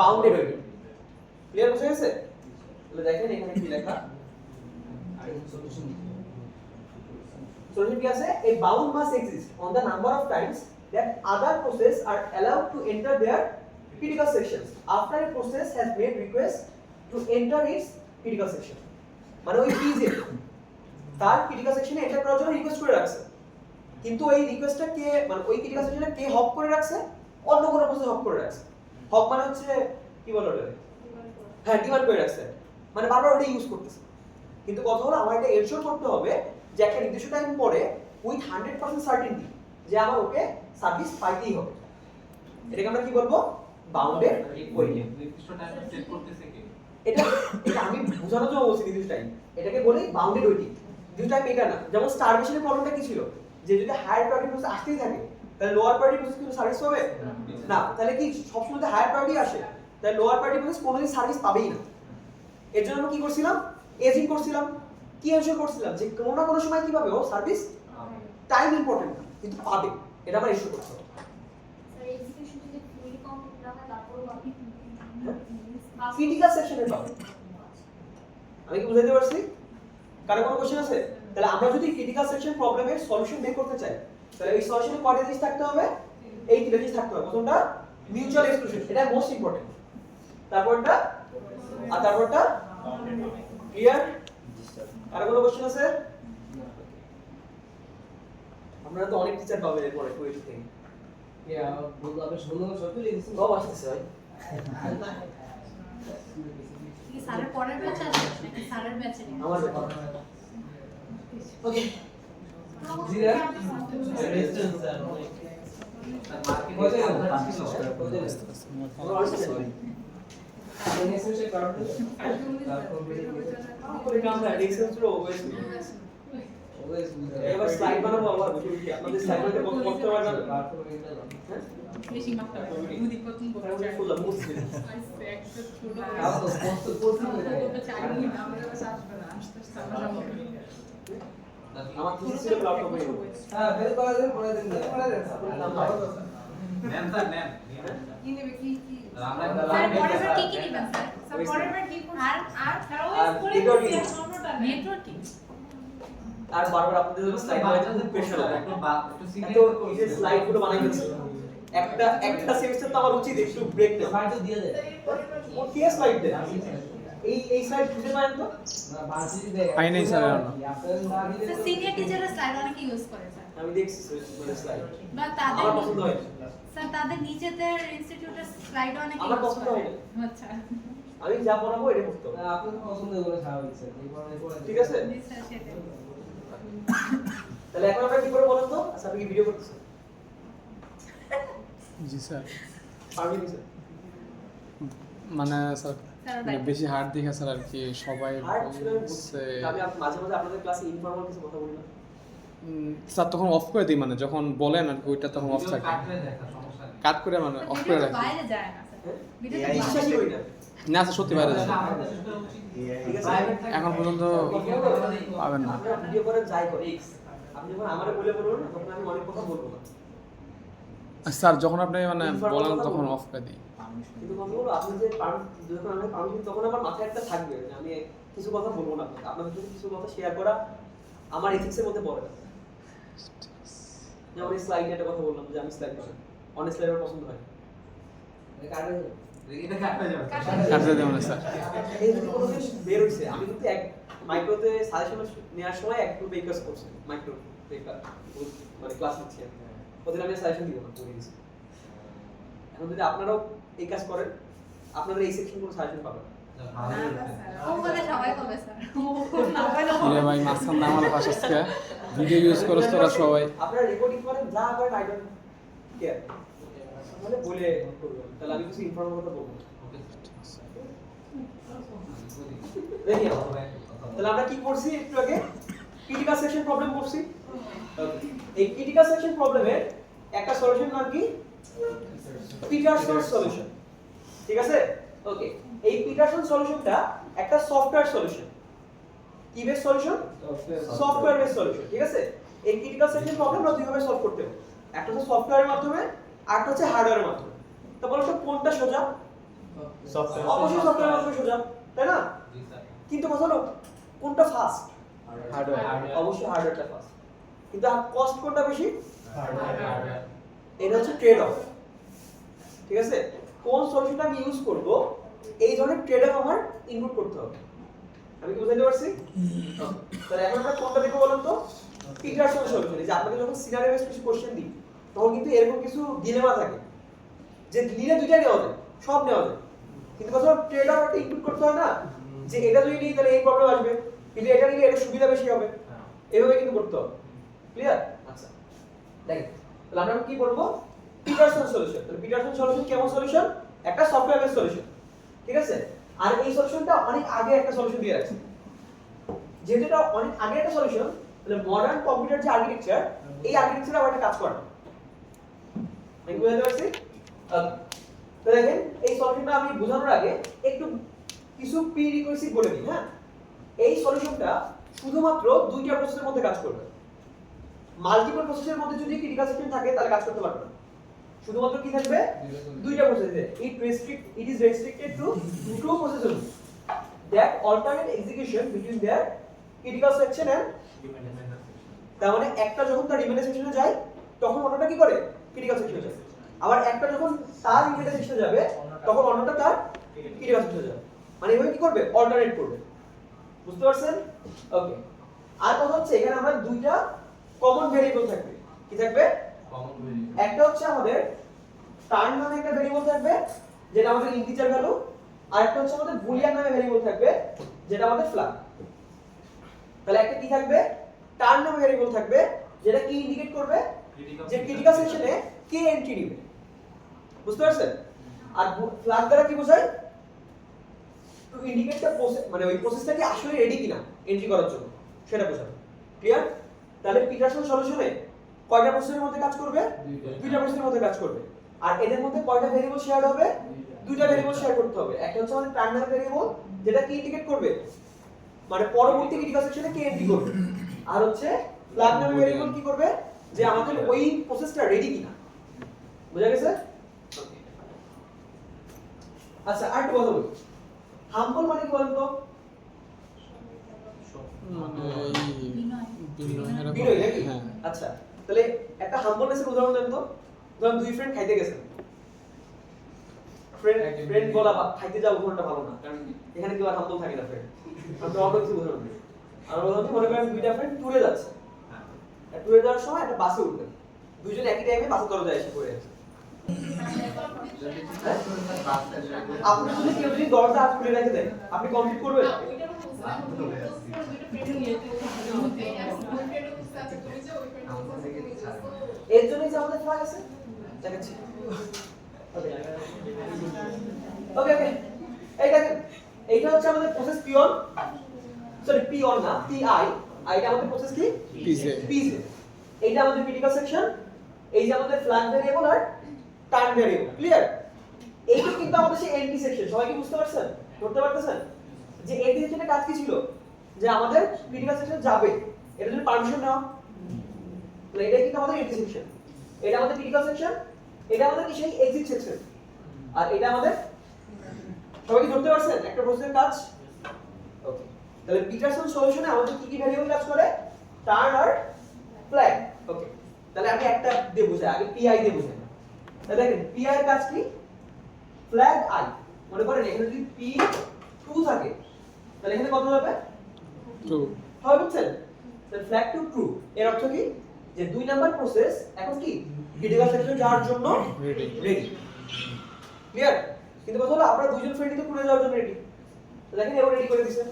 বাউন্ডেড ওয়েটিং। ক্লিয়ার বুঝে গেছে? তাহলে দেখেন এখানে কি লেখা, সলিউশন কি আছে, a bound must exist on the number of times that other process are allowed to enter their critical sections after a process has made request to enter its critical section. মানে ওই PJ তার critical সেকশনে enter করার জন্য request করে রাখছে, কিন্তু এই রিকোয়েস্টটা কে, মানে ওই ক্রিটিক্যাল সেকশনে কে হপ করে রাখছে, অন্য কোনো প্রসেস হপ করে রাখছে। হপ মানে হচ্ছে কি বলে ওটা, হ্যাঁ ডিমান্ড করে রাখছে, মানে বারবার ওটা ইউজ করতেছে। কিন্তু কথা হলো আমার এটা এনশিওর করতে হবে যে একটা নির্দিষ্ট টাইম পরে উইথ 100% সার্টেনটি যে আমার ওকে সার্ভিস পাইতেই হবে। এটাকে আমরা কি বলবো, বাউন্ডেড ওয়েটিং। নির্দিষ্ট টাইম সেট করতেছে কে, এটা এটা আমি বোঝানোর জন্য বলছি নির্দিষ্ট টাইম, এটাকে বলি বাউন্ডেড ওয়েটিং। নির্দিষ্ট টাইম এটা না, যেমন স্টারভেশনের প্রবলেমটা কি ছিল, যে যদি হায়ার প্রায়োরিটি প্রসেস আসতেই থাকে তাহলে লোয়ার প্রায়োরিটি প্রসেস কিন্তু সার্ভিস পাবে না, তাহলে কি সবসময় তো হায়ার প্রায়োরিটি আসে, তাহলে লোয়ার প্রায়োরিটি প্রসেস কোনোদিন সার্ভিস পাবেই না। এর জন্য আমরা কি করছিলাম, এজিং করছিলাম, কি এনশিওর করছিলাম যে কোনো না কোনো সময় কি পাবে ও সার্ভিস, টাইম ইম্পর্টেন্ট না কিন্তু পাবে, এটা আমরা এনশিওর করতে হবে। স্যার এক্সিকিউশন যদি ফুলি কমপ্লিট না হয় তারপরও বাকি ক্রিটিক্যাল সেকশনে পাবে। আমি কি বুঝাইতে পারছি? কারো কোনো কোশ্চেন আছে? তাহলে আমরা যদি ক্রিটিক্যাল সেকশন প্রবলেমের সলিউশন বের করতে চাই, তাহলে এই সলিউশনে কয়টা জিনিস থাকতে হবে, এই তিনটা জিনিস থাকতে হবে। প্রথমটা মিউচুয়াল এক্সক্লুশন, এটা মোস্ট ইম্পর্টেন্ট, তারপরটা আর তারপরটা ক্লিয়ার। কারো কোনো কোশ্চেন আছে? আপনারা তো অনেক টিচার পাবেন এরপরে কুইজ থেকে। বলবো আপনি শুনুন সব লিখেছেন, সব আসতেছে ভাই। কি স্যারের পরের ব্যাচ আছে নাকি স্যারের ব্যাচে নেই? আমার ওকে জিরা রেজিস্ট্যান্স স্যার এনএসএস কারণ করে কাম না ডিসটেন্স পুরো ওয়েস এবার স্লাইড বানাবো আবার আপনাদের স্লাইড বানাতে কত কষ্ট হয় জানেন হ্যাঁ বেশি মাত্রা দুই প্রথম বলতে চাই ফুল মুসলিম আইসে একটা ছোট আবার তো পোস্ট বলতে চাই না আমরা আসবে না আস্তে আস্তে আমরা যাবো আমার কিছু ছিল ব্লক হবে হ্যাঁ বের করে দেন পরে দেন পরে দেন নেন স্যার নেন কি নেবে কি কি আমরা স্যার পরের বার কি কি নিবেন স্যার স্যার পরের বার কি করব আর আর নেটওয়ার্কিং নেটওয়ার্কিং আর বারবার আপনাদের জন্য স্লাইড বানাতে খুব প্রেশার লাগে একটু এত এই যে স্লাইড গুলো বানাই দিচ্ছি একটা সেমিস্টার তো আমার উচিত একটু ব্রেক নেওয়া ফাইল তো দিয়ে দেন ও কি স্লাইড দেন এই স্লাইড খুঁজে পাবেন তো না ভার্সিটি দেয় পাই নাই স্যার এখনো। আপনারা না দিলে স্যার সিনিয়র টিচারের স্লাইড অনেকে ইউজ করে স্যার আমি দেখছি মানে স্লাইড বা তাদের আমার পছন্দ হয় স্যার তাদের নিজেদের ইনস্টিটিউটের স্লাইড অনেকে আমার use পছন্দ করে। হয় আচ্ছা আমি যা পড়াবো এটা করতে হবে আপনাদের পছন্দ করে স্বাভাবিক স্যার এই পরে ঠিক আছে জি স্যার সেটাই তাহলে এখন আমরা কি করব বলুন তো আচ্ছা আপনি কি ভিডিও করতেছেন জি স্যার পারবেন স্যার মানে স্যার স্যার মানে বেশি হার্ড দেখে স্যার আর কি সবাই হার্ড বলছে আমি মাঝে মাঝে আপনাদের ক্লাসে ইনফর্মাল কিছু কথা বলি না স্যার তখন অফ করে দিই মানে যখন বলেন আর কি ওইটা তখন অফ থাকে কাটলে দেখা সমস্যা নেই কাট করে মানে অফ করে ভিডিও তো রাখি বাইরে যায় না স্যার ভিডিও তো বিশ্বাসই করি না না স্যার সত্যি বাইরে যায় না। ঠিক আছে এখন পর্যন্ত পাবেন না আপনারা ভিডিও করেন যাই করেন আপনি যখন আমারে বলে বলুন না তখন আমি অনেক কথা বলবো না স্যার যখন আপনি মানে বলেন তখন অফ করে দিই কিন্তু কথা হলো আপনি যে যখন আমি পারমিশন তখন আমার মাথায় একটা থাকবে যে আমি কিছু কথা বলবো না আপনাদের সাথে কিছু কথা শেয়ার করা আমার এথিক্সের মধ্যে পড়ে না যেমন এই স্লাইডে একটা কথা বললাম যে আমি স্লাইড পাই অনেক স্লাইড আমার পছন্দ হয় কাটে এটা কাটলে যাবে কাটতে দেবেন না স্যার এই যদি কোনো জিনিস বের হইছে আমি কিন্তু এক মাইক্রোতে সাজেশন নেওয়ার সময় একটু বেকার্স করছি মাইক্রো বেকার মানে ক্লাস নিচ্ছি আমি। ওদের আমি সাজেশন দিব না করে দিয়েছি এখন যদি আপনারাও এই কাজ করেন আপনারা এই সেকশন কোনো সাজেশন পাবেন না। ও বলে সবাই বলবে স্যার ও না বলে ইরে ভাই মাঝখান না আমার ভাষা আজকে ভিডিও ইউজ করছ তোরা সবাই আপনারা রেকর্ডিং করেন যা করেন আই ডোন্ট কেয়ার মানে বলে করবেন তাহলে আমি কিছু ইনফরমেশন কথা বলবো দেখি তাহলে আমরা কি করছি একটু আগে ক্রিটিক্যাল সেকশন প্রবলেম করছি এই ক্রিটিক্যাল সেকশন প্রবলেমের একটা সলিউশন নাম কি পিটারসন সলিউশন ঠিক আছে ওকে এই পিটারসন সলিউশনটা একটা সফটওয়্যার সলিউশন কি base solution software base solution ঠিক আছে এই ক্রিটিক্যাল সেকশন প্রবলেমটা দুইভাবে সলভ করতে হবে একটা হচ্ছে সফটওয়্যারের মাধ্যমে আর একটা হচ্ছে হার্ডওয়্যারের মাধ্যমে তো বলো তো কোনটা সোজা সফটওয়্যার অবশ্যই সফটওয়্যারের মাধ্যমে সোজা তাই না জি স্যার কিন্তু কথা হলো কোনটা ফাস্ট হার্ডওয়্যার অবশ্যই হার্ডওয়্যারটা ফাস্ট কিন্তু কস্ট কোনটা বেশি হার্ডওয়্যার এটা হচ্ছে ট্রেড অফ ঠিক আছে কোন সলিউশনটা আমি ইউজ করব এই ধরনের ট্রেড অফ আমার ইনপুট করতে হবে আমি কি বুঝাইতে পারছি তাহলে এখন আমরা কোনটা দেখব বলুন তো পিটারসন সলিউশন এই যে আপনাদের যখন সিনারিও বেস কিছু কোশ্চেন দিই তখন কিন্তু এরকম কিছু ডিলেমা থাকে যে নিলে দুইটা নেওয়া যায় সব নেওয়া যায় কিন্তু কথা ট্রেড অফ একটা ইনপুট করতে হয় না যে এটা যদি নিই তাহলে এই প্রবলেম আসবে কিন্তু এটা নিলে এটা সুবিধা বেশি হবে এইভাবে কিন্তু করতে হবে ক্লিয়ার আচ্ছা দেখেন তাহলে আমরা কি করব পিটারসন সলিউশন তাহলে পিটারসন সলিউশন কেমন সলিউশন একটা সফটওয়্যার বেস সলিউশন ঠিক আছে আর এই সলিউশনটা অনেক আগে একটা সলিউশন দিয়ে রাখছে যেহেতু এটা অনেক আগে একটা সলিউশন তাহলে মডার্ন কম্পিউটার যে আর্কিটেকচার এই আর্কিটেকচারে আবার একটা কাজ করে আমি বুঝাতে পারছি তো দেখেন এই সলিউশনটা আমি বোঝানোর আগে একটু কিছু প্রি রিকোয়েসিট বলে দিই হ্যাঁ এই সলিউশনটা শুধুমাত্র দুইটা প্রসেসের মধ্যে কাজ করবে মাল্টিপল প্রসেসের মধ্যে যদি ক্রিটিক্যাল সেকশন থাকে তাহলে কাজ করতে পারবে না শুধুমাত্র কি থাকবে দুইটা প্রসেসে it is restricted to two processes that alternate execution between their critical section and তার মানে একটা যখন তার রিমেইনার সেকশনে যায় তখন অন্যটা কি করে ক্রিটিক্যাল সেকশনে যায় আবার একটা যখন তার রিমেইনার সেকশনে যাবে তখন অন্যটা তার ক্রিটিক্যাল সেকশনে যাবে মানে এভাবে কি করবে অল্টারনেট করবে বুঝতে পারছেন ওকে আর কথা হচ্ছে এখানে আমরা দুইটা কমন ভেরিয়েবল থাকবে কি থাকবে কমন ভেরিয়েবল একটা হচ্ছে আমাদের টার্ম নামে একটা ভেরিয়েবল থাকবে যেটা আমাদের ইন্টিজার ভ্যালু আর একটা হচ্ছে আমাদের বুলিয়ান নামে ভেরিয়েবল থাকবে যেটা আমাদের ফ্ল্যাগ তাহলে একটা কি থাকবে টার্ম নামে ভেরিয়েবল থাকবে যেটা কি ইন্ডিকেট করবে যে ক্রিটিক্যাল সেকশনে কে এন্ট্রি নেবে, বুঝতে পারছেন? আর ফ্ল্যাগ দ্বারা কি বোঝায়? টু ইন্ডিকেট দ্য প্রসেস, মানে ওই প্রসেসটা কি আসলে রেডি কিনা এন্ট্রি করার জন্য সেটা বোঝায়। ক্লিয়ার? তাহলে পিটারসন সলিউশনে কয়টা প্রসেসের মধ্যে কাজ করবে? দুইটা প্রসেসের মধ্যে কাজ করবে। আর এদের মধ্যে কয়টা ভেরিয়েবল শেয়ার হবে? দুইটা ভেরিয়েবল শেয়ার করতে হবে। একটা হচ্ছে আমাদের টার্মিনাল ভেরিয়েবল, যেটা কি ইন্ডিকেট করবে, মানে পরবর্তী ক্রিটিক্যাল সেকশনে কে এন্ট্রি করবে, আর হচ্ছে ফ্ল্যাগ নামে ভেরিয়েবল কি করবে, যে আমাদের ওই প্রসেসটা রেডি কিনা। বুঝা গেছে? আচ্ছা, আর একটু কথা বলি, হাম্বল মানে কি বলেন তো? মানে এই বিনয় বিনয় নাকি? হ্যাঁ আচ্ছা, তাহলে একটা হাম্বলনেসের উদাহরণ দেন তো। ধরুন দুই ফ্রেন্ড খাইতে গেছেন, ফ্রেন্ড বলা বা খাইতে যাওয়া উদাহরণটা ভালো না, কারণ এখানে কেউ আর হাম্বল থাকে না ফ্রেন্ড। আমরা অন্য কিছু উদাহরণ দিই। আর উদাহরণ মনে করেন দুইটা ফ্রেন্ড ট্যুরে যাচ্ছে, ট্যুরে যাওয়ার সময় একটা বাসে উঠবেন, দুইজন একই টাইমে বাসের দরজায় এসে পড়ে আছে। আপনি যদি কেউ যদি দরজা হাত খুলে রেখে দেন, আপনি কমপ্লিট করবেন? এর জন্যই যে আমাদের ফ্ল্যাগ আছে দেখাচ্ছি। ওকে ওকে, এই দেখেন, এইটা হচ্ছে আমাদের প্রসেস পিওন, সরি পিওন না, পিআই। আর এটা আমাদের প্রসেস কি? PJ PJ. এইটা আমাদের ক্রিটিক্যাল সেকশন, এই যে আমাদের ফ্ল্যাগ ভেরিয়েবল আর টার্ন ভেরিয়েবল। ক্লিয়ার? এইটা কিন্তু আমাদের সেই এন্ট্রি সেকশন। সবাই কি বুঝতে পারছেন, ধরতে পারতেছেন যে এন্ট্রি সেকশনের কাজ কি ছিল? যে আমাদের ক্রিটিক্যাল সেকশন যাবে, এটার জন্য পারমিশন নাও। তাহলে এটাই কিন্তু আমাদের এন্ট্রি সেকশন, এটা আমাদের ক্রিটিক্যাল সেকশন, এটা আমাদের কি সেই এক্সিট সেকশন, আর এটা আমাদের, সবাই কি ধরতে পারছেন একটা প্রসেসের কাজ? ওকে, তাহলে পিটারসন সলিউশনে আমাদের কি কি ভেরিয়েবল কাজ করে? টার্ন আর ফ্ল্যাগ। ওকে, তাহলে আমি একটা দিয়ে বুঝাই, আগে পিআই দিয়ে বুঝাই। তাহলে দেখেন পিআই এর কাজ কি? Flag I. মনে করেন এখানে যদি পি 2 থাকে, তাহলে এখানে কত হবে? 2 হবে, বুঝছেন? তাহলে ফ্ল্যাগ টু ট্রু এর অর্থ কি? যে দুই নাম্বার প্রসেস এখন কি ক্রিটিক্যাল সেকশনে যাওয়ার জন্য রেডি রেডি। ক্লিয়ার? কিন্তু কথা হলো আমরা দুইজন ফ্রেন্ডই তো ট্যুরে যাওয়ার জন্য রেডি, তো দেখেন এও রেডি করে দিয়েছে।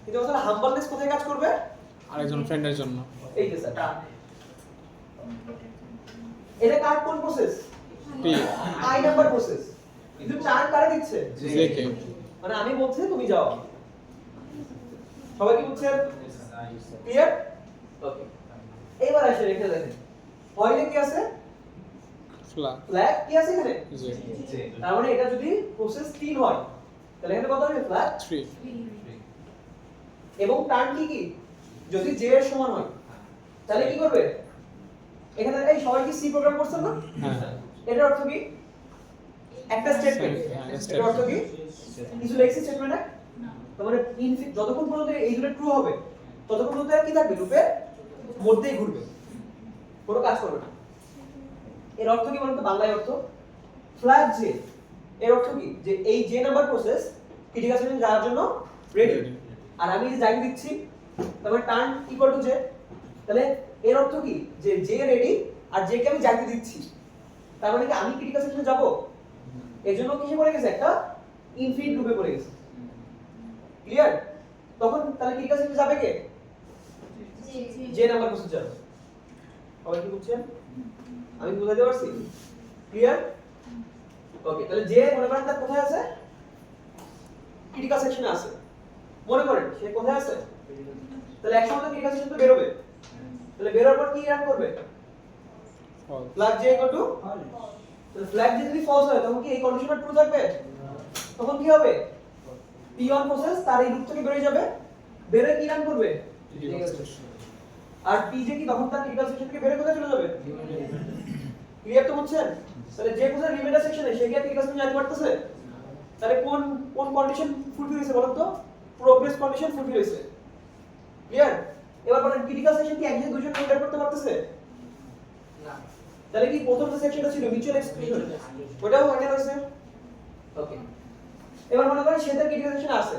কিন্তু কথা হলো হাম্বলনেস কোথায় কাজ করবে? আরেকজন ফ্রেন্ডের জন্য এই যে স্যার, এটা কার কোন process? P I number process. কিন্তু টার্ন কারে দিচ্ছে? জেকে মানে আমি বলছি তুমি যাও। সবাই কি বুঝছেন? ক্লিয়ার? ওকে, এবার আসে রেখে দেখেন, পয়েন্টে কি আছে? ফ্ল্যাগ ফ্ল্যাগ কি আছে এখানে? জে তার মানে এটা যদি প্রসেস 3 হয়, তাহলে এখানে কত হবে? ফ্ল্যাগ 3 এবং টার্ন কি কি? যদি জে এর সমান হয়, তাহলে কি করবে? এখানে এই সবাই কি সি প্রোগ্রাম করছেন না? হ্যাঁ এটার অর্থ কি? একটা স্টেটমেন্ট। এটার অর্থ কি? কিছু লেখছি স্টেটমেন্টে, তার মানে যতক্ষণ পর্যন্ত এই দুটো ট্রু হবে, ততক্ষণ পর্যন্ত কি থাকবে? লুপের মধ্যেই ঘুরবে, কোনো কাজ করবে না। এর অর্থ কি বলতো? বাংলায় অর্থ ফ্ল্যাগ জে। এর অর্থ কি? যে এই জে নাম্বার প্রসেস ক্রিটিক্যাল সেকশনে যাওয়ার জন্য রেডি, আর আমি যে জায়গা দিচ্ছি, তারপরে টার্ন ইকুয়াল টু জে। তাহলে এর অর্থ কি? যে জে রেডি আর জে কে আমি জায়গা দিচ্ছি, তার মানে কি আমি ক্রিটিক্যাল সেকশনে যাব? এজন্য কিসে পড়ে গেছে? একটা ইনফিনিট লুপে পড়ে গেছে। ক্লিয়ার? তখন তাহলে ক্রিটিক্যাল সেকশনে যাবে কে? জে নাম্বার প্রসেস যাবে। সবাই কি বুঝছেন? আমি বুঝাতে পারছি? ক্লিয়ার? ওকে, তাহলে যে মনে করেন তার কোথায় আছে? ক্রিটিক্যাল সেকশনে আছে। মনে করেন সে কোথায় আছে? তাহলে একসময় তো ক্রিটিক্যাল সেকশন তো বের হবে, তাহলে বের হওয়ার পর কি রান করবে? False flag J equal to, তাহলে ফ্ল্যাগ জে যদি ফলস হয় তখন কি এই কন্ডিশনটা ট্রু থাকবে? তখন কি হবে? পি অন প্রসেস তার এই লুপ থেকে বের হয়ে যাবে, বের হয়ে কি রান করবে? আর পি জে কি তখন তার ক্রিটিক্যাল সেকশন থেকে বের হয়ে কোথায় চলে যাবে? ক্লিয়ার তো বুঝছেন? তাহলে যে কোথায় রিমাইন্ডার সেকশনে সে কি ক্রিটিক্যাল সেকশনে যেতে পারতেছে? তাহলে কোন কোন কন্ডিশন ফুলফিল হয়েছে বলুন তো? প্রোগ্রেস কন্ডিশন ফুলফিল হয়েছে। ক্লিয়ার? এবার বলেন ক্রিটিক্যাল সেকশন কি একজন দুইজন এন্টার করতে পারতেছে? না। তাহলে কি প্রথম যে সেকশনটা ছিল মিউচুয়াল এক্সক্লুশন, ওটাও হ্যান্ডেল হয়েছে। ওকে, এবার মনে করেন সেটা ক্রিটিক্যাল সেকশন আছে,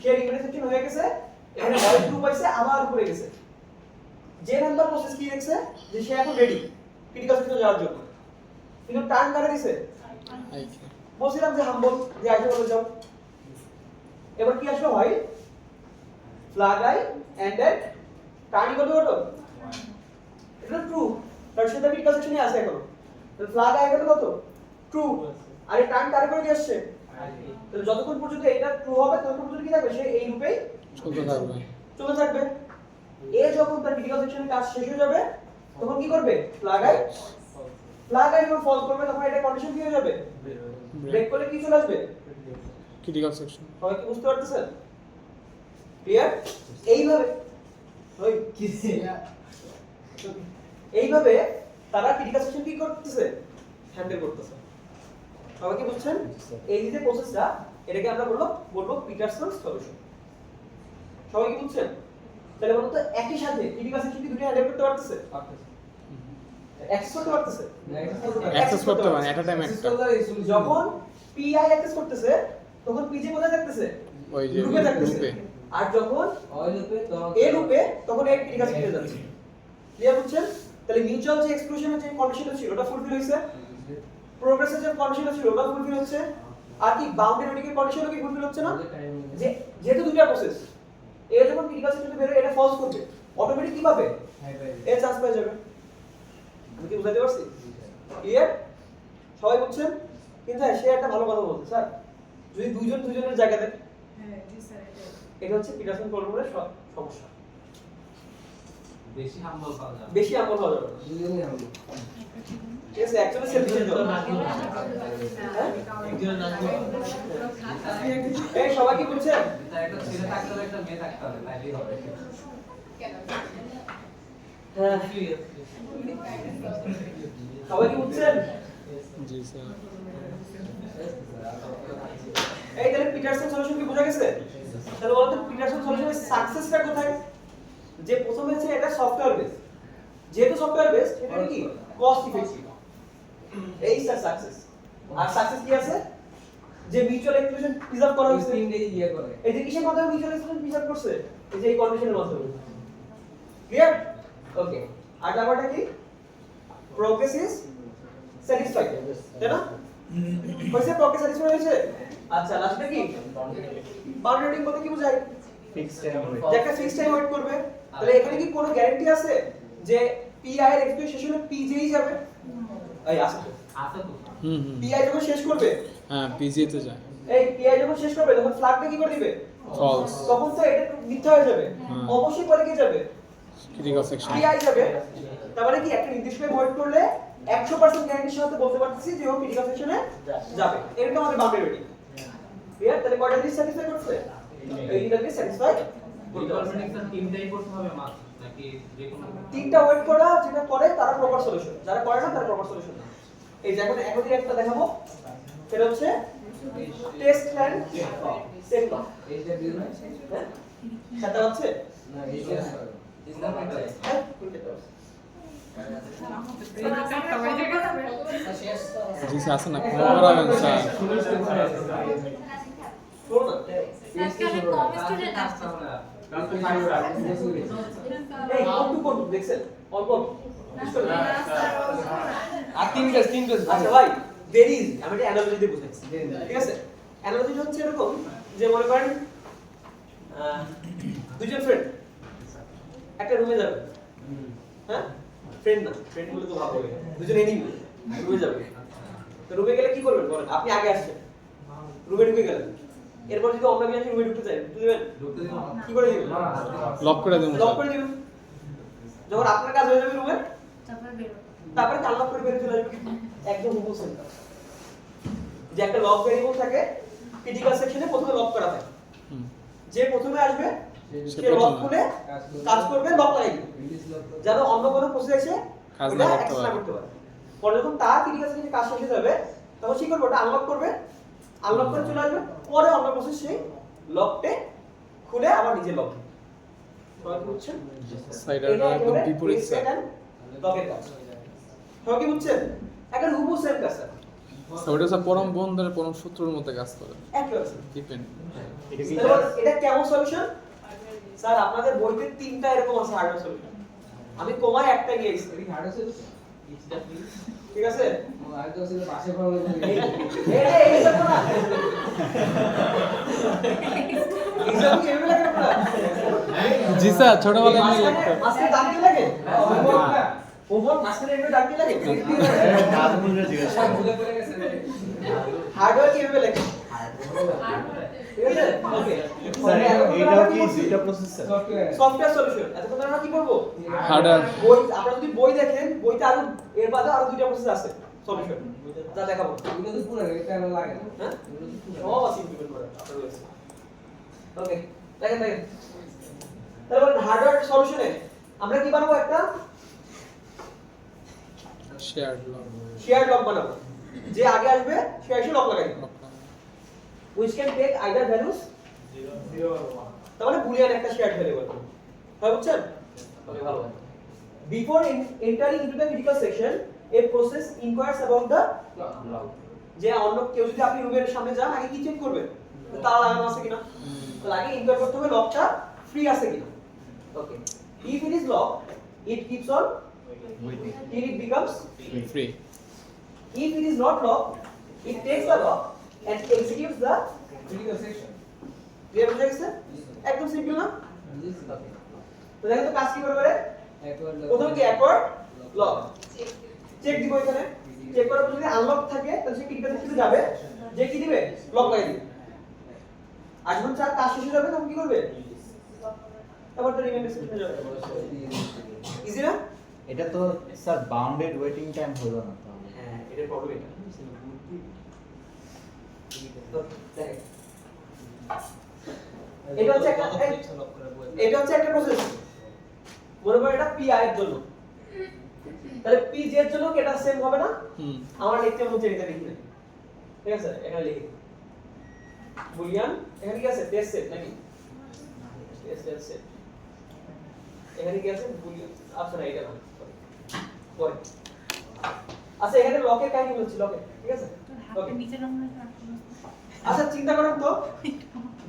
সে রিমাইন্ডার সেকশন হয়ে গেছে, এখানে ভয়েড গ্রুপ পাইছে, আবার উপরে গেছে। যে নাম্বার প্রসেস কি দেখছে যে সে এখন রেডি ক্রিটিক্যাল সেকশনে যাওয়ার জন্য, কিন্তু টার্ন কারে দিছে? আইকে বলছিলাম যে হাম্বল যে আইতে বলে যাও। এবার কি আসলো? হয় flag I and that turn equal to কত? এটা ট্রু। তার সাথে ক্রিটিক্যাল সেকশনে আছে এখনো। তাহলে ফ্ল্যাগ আই গেল কত? ট্রু। আর এই টার্ন কারে করে দিয়ে আসছে? তাহলে যতক্ষণ পর্যন্ত এটা ট্রু হবে ততক্ষণ পর্যন্ত কি থাকবে? সে এই রূপেই চলতে থাকবে। এ যখন তার ক্রিটিক্যাল সেকশনের কাজ শেষ হয়ে যাবে তখন কি করবে? ফ্ল্যাগ আই যখন ফলস করবে তখন এটা কন্ডিশন কি হয়ে যাবে? ব্রেক করলে কি চলে আসবে? Critical section. সবাই কি বুঝতে পারতেছেন? ক্লিয়ার? এইভাবে তারা ক্রিটিক্যাল সেকশন কি করতেছে? হ্যান্ডেল করতেছে। সবাই কি বুঝছেন? এই যে প্রসেসটা এটাকে আমরা বলবো পিটারসন সলিউশন। সবাই কি বুঝছেন? তাহলে বলতো একই সাথে ক্রিটিক্যাল সেকশন কি দুটো হ্যান্ডেল করতে পারতেছে? অ্যাক্সেস করতে পারতেছে? অ্যাক্সেস করতে পারে এট আ টাইম একটা। যখন পিআই অ্যাক্সেস করতেছে তখন পিজি কোথায় থাকতেছে? ওই যে লুপে থাকতেছে। লুপে। আর যখন এ লুপে তখন এক ক্রিটিক্যাল সেকশনে যাচ্ছে। ক্লিয়ার বুঝছেন? তাহলে মিউচুয়াল যে এক্সক্লুশনের যে কন্ডিশনটা ছিল ওটা ফুলফিল হইছে, প্রোগ্রেসের যে কন্ডিশনটা ছিল ওটা ফুলফিল হচ্ছে, আর কি বাউন্ডারি ওয়েটিং এর কন্ডিশনও কি ফুলফিল হচ্ছে না? যেহেতু দুইটা প্রসেস, এ যখন ক্রিটিক্যাল সেকশনে বের হয় এটা ফলস করবে, অটোমেটিক কি পাবে? এ চান্স পেয়ে যাবে। আমি কি বুঝাতে পারছি? ক্লিয়ার? সবাই বুঝছেন? কিন্তু হ্যাঁ, সে একটা ভালো কথা বলছে স্যার, যদি দুইজন দুজনের জায়গা দেন, হ্যাঁ জি স্যার এটা হচ্ছে পিটারসন প্রোটোকলের সমস্যা। বেশি হাম্বল পাওয়া যাবে। বেশি আমল হওয়া যাবে না। ঠিক আছে, অ্যাকচুয়ালি সেলফ ডিজাইন করো। এই সবাই কি বুঝছেন? তার একটা ছেলে থাকতে হবে, একটা মেয়ে থাকতে হবে, তাইলেই হবে। হ্যাঁ, সবাই কি বুঝছেন? জি স্যার। এই তাহলে পিটারসন সলিউশন কি বোঝা গেছে? তাহলে বলতো পিটারসন সলিউশনের সাকসেসটা কোথায়? যে প্রথমে হচ্ছে এটা সফটওয়্যার বেস, যেহেতু সফটওয়্যার বেস এটা কি কস্ট ইফেক্টিভ, এই স্যার সাকসেস। আর সাকসেস কি আছে? যে মিউচুয়াল এক্সক্লুশন প্রিজার্ভ করা হয়েছে। এই যে কিসের মাধ্যমে মিউচুয়াল এক্সক্লুশন প্রিজার্ভ করছে? এই যে এই কন্ডিশনের মাধ্যমে। ক্লিয়ার? ওকে। আর ব্যাপারটা কি? প্রোগ্রেস ইজ স্যাটিসফাইড, তাই না? হয়েছে, প্রোগ্রেস স্যাটিসফাইড হয়েছে। আচ্ছা, লাস্টে কি? বাউন্ডারি ওয়েটিং বলতে কি বোঝায়? যে একটা ফিক্স টাইম ওয়েট করবে। তাহলে এখানে কি কোনো গ্যারান্টি আছে যে পিআই এর এক্সপ্রেস শেষ হলে পিজেই যাবে? এই আছে তো। আছে তো। পিআই যখন শেষ করবে, হ্যাঁ পিজি তে যায়। এই পিআই যখন শেষ করবে তখন ফ্ল্যাগটা কি করে দিবে? ফলস। তখন তো এটা মিথ্যা হয়ে যাবে। অবশ্যই পরে কি যাবে? Critical section. পিআই যাবে। তার মানে কি একটা নির্দিষ্ট টাইম ওয়েট করলে 100% গ্যারান্টির সাথে বলতে পারতেছি যে ও ক্রিটিক্যাল সেকশনে যাবে। এটা আমাদের বাউন্ডারি ওয়েটিং। ক্লিয়ার? তাহলে কয়টা জিনিস স্যাটিসফাই করছে? এইটাকে স্যাটিসফাই করতে হবে। কনফিডেন্স তিনটাই করতে হবে মাত্র, নাকি যে কোনো তিনটা ওয়েট করা যেটা করে তারা প্রপার সলিউশন, যারা করে না তারা প্রপার সলিউশন না। এই যে এখন একটা দেখাবো, সেটা হচ্ছে টেস্ট প্ল্যান সেট লক। হ্যাঁ, সেটা হচ্ছে হ্যাঁ, জি স্যার আছে না ক্ষমা করাবেন স্যার। শোনো না, এই কোনটু দেখছেন অল্প আর তিন পেজ। আচ্ছা ভাই, ভেরি ইজি, আমি এটা অ্যানালজি দিয়ে বুঝাচ্ছি। ঠিক আছে, অ্যানালজি হচ্ছে এরকম যে মনে করেন দুইজন ফ্রেন্ড একটা রুমে যাবে। হ্যাঁ, ফ্রেন্ড না, ফ্রেন্ড বলে তো ভাব হবে, দুজন এনিমি রুমে যাবে। তো রুমে গেলে কি করবেন বলেন? আপনি আগে আসছেন, রুমে ঢুকে গেলেন, এরপর যদি অন্য কেউ রুমে ঢুকতে চায় ঢুকতে দেবেন? ঢুকতে দিব না। কি করে দিবেন? লক করে দেবো লক স্যার। করে দিবেন। যখন আপনার কাজ হয়ে যাবে রুমে, তারপর বের তারপরে কাল লক করে বেরিয়ে চলে আসবে। একদম হুবহু সেন্টার যে একটা লক ভেরিয়েবল থাকে ক্রিটিক্যাল সেকশনে, প্রথমে লক করা থাকে। যে প্রথমে আসবে সে লক খুলে কাজ করবে, লক লাগাই দিবে, যেন অন্য কোনো প্রসেস এসে কাজ ওটা না করতে অ্যাক্সেস না পারে। করতে পারে। পরে যখন তার ক্রিটিক্যাল সেকশনে কাজ শেষ হয়ে যাবে তখন কি করবে? ওটা আনলক করবে, আনলক করে চলে আসবে, পরে অন্য প্রসেস সেই লকটে খুলে আবার নিজে লক দিবে। সবাই কি বুঝছেন? সাইডার একদম বিপরীত স্যার। লকের কাজ সবাই কি বুঝছেন? একটা হুবহু সেম কাজ স্যার। স্যার ওটা স্যার পরম বন্ধুদের পরম শত্রুর মধ্যে কাজ করে। একদম ডিপেন্ড। এটা কেমন সলিউশন? স্যার আপনাদের বইতে তিনটা এরকম আছে হার্ডওয়্যার সলিউশন, আমি কমায় একটা গিয়েছি। ঠিক আছে, জি স্যার ছোটবেলায় আমি লিখতাম। মাঝখানে দাম কি লাগে? ওভার মাঝখানে একটু ডাক দিয়ে লাগে নাজমুলরে জিজ্ঞেস সব করো। ভুলে পড়ে গেছে হার্ডওয়্যার কিভাবে লেখে ঠিক আছে ওকে স্যার এইটাও কি দুইটা প্রসেসর? সফটওয়্যার সফটওয়্যার সলিউশন এতক্ষণ আমরা কি করব হার্ডওয়্যার বই আপনারা যদি বই দেখেন বইতে আরো এর বাদে আরো দুইটা প্রসেস আছে সলিউশন যা দেখাবো এগুলো তো পুরো এটা লাগে না হ্যাঁ এগুলো তো পুরো সব আছে ইমপ্লিমেন্ট করা ওকে দেখেন দেখেন তাহলে হার্ডওয়্যার সলিউশনে আমরা কি বানাবো একটা শেয়ার্ড লগ শেয়ার লক বানাবো যে আগে আসবে সে এসে লক লাগাই দিবে which can take either values 0 or 1 তার মানে বুলিয়ান একটা শেয়ার্ড ভ্যারিয়েবল তাই বুঝছেন ওকে ভালো before entering into the critical section a process inquires about the যে অন্য কেউ যদি আপনি রুমের সামনে যান আগে কি চেক করবে তালা লাগানো আছে কিনা তো আগে ইনকোয়ার করতে হবে লকটা ফ্রি আছে কিনা ওকে if it is locked it keeps on till it becomes free if it is not locked it takes the lock and executes the critical section clear হয়ে গেছে একদম সিম্পল না তো দেখেন তো কাজ কি করে প্রথমে কি অ্যাকোয়ার্ড লক চেক দিব এখানে চেক করার পর যদি আনলক থাকে তাহলে সে ক্রিটিক্যাল সেকশনে যাবে যে কি দিবে লক লাগিয়ে দিবে আর যখন চার কাজ শেষ হয়ে যাবে তখন কি করবে তারপর তো রিমেইন্ডার সেকশনে যাবে ইজি না এটা তো স্যার বাউন্ডেড ওয়েটিং টাইম হলো না তাহলে। হ্যাঁ এটার প্রবলেম এটা তো দেখেন এটা হচ্ছে একটা এটা হচ্ছে একটা প্রসেস মনে করো এটা পি আই এর জন্য তাহলে পি জে এর জন্য কি এটা সেম হবে না হুম আমরা লিখতে মন চাইতে লিখি না ঠিক আছে এখানে লিখি বুলিয়ান এখানে কি আছে টেস্ট সেট নাকি টেস্ট সেট এখানে কি আছে বুলিয়ান আচ্ছা না এটা না পরে আচ্ছা এখানে লকের কাহিনী বলছি লকের ঠিক আছে ওকে নিচে নামলে আচ্ছা চিন্তা করেন তো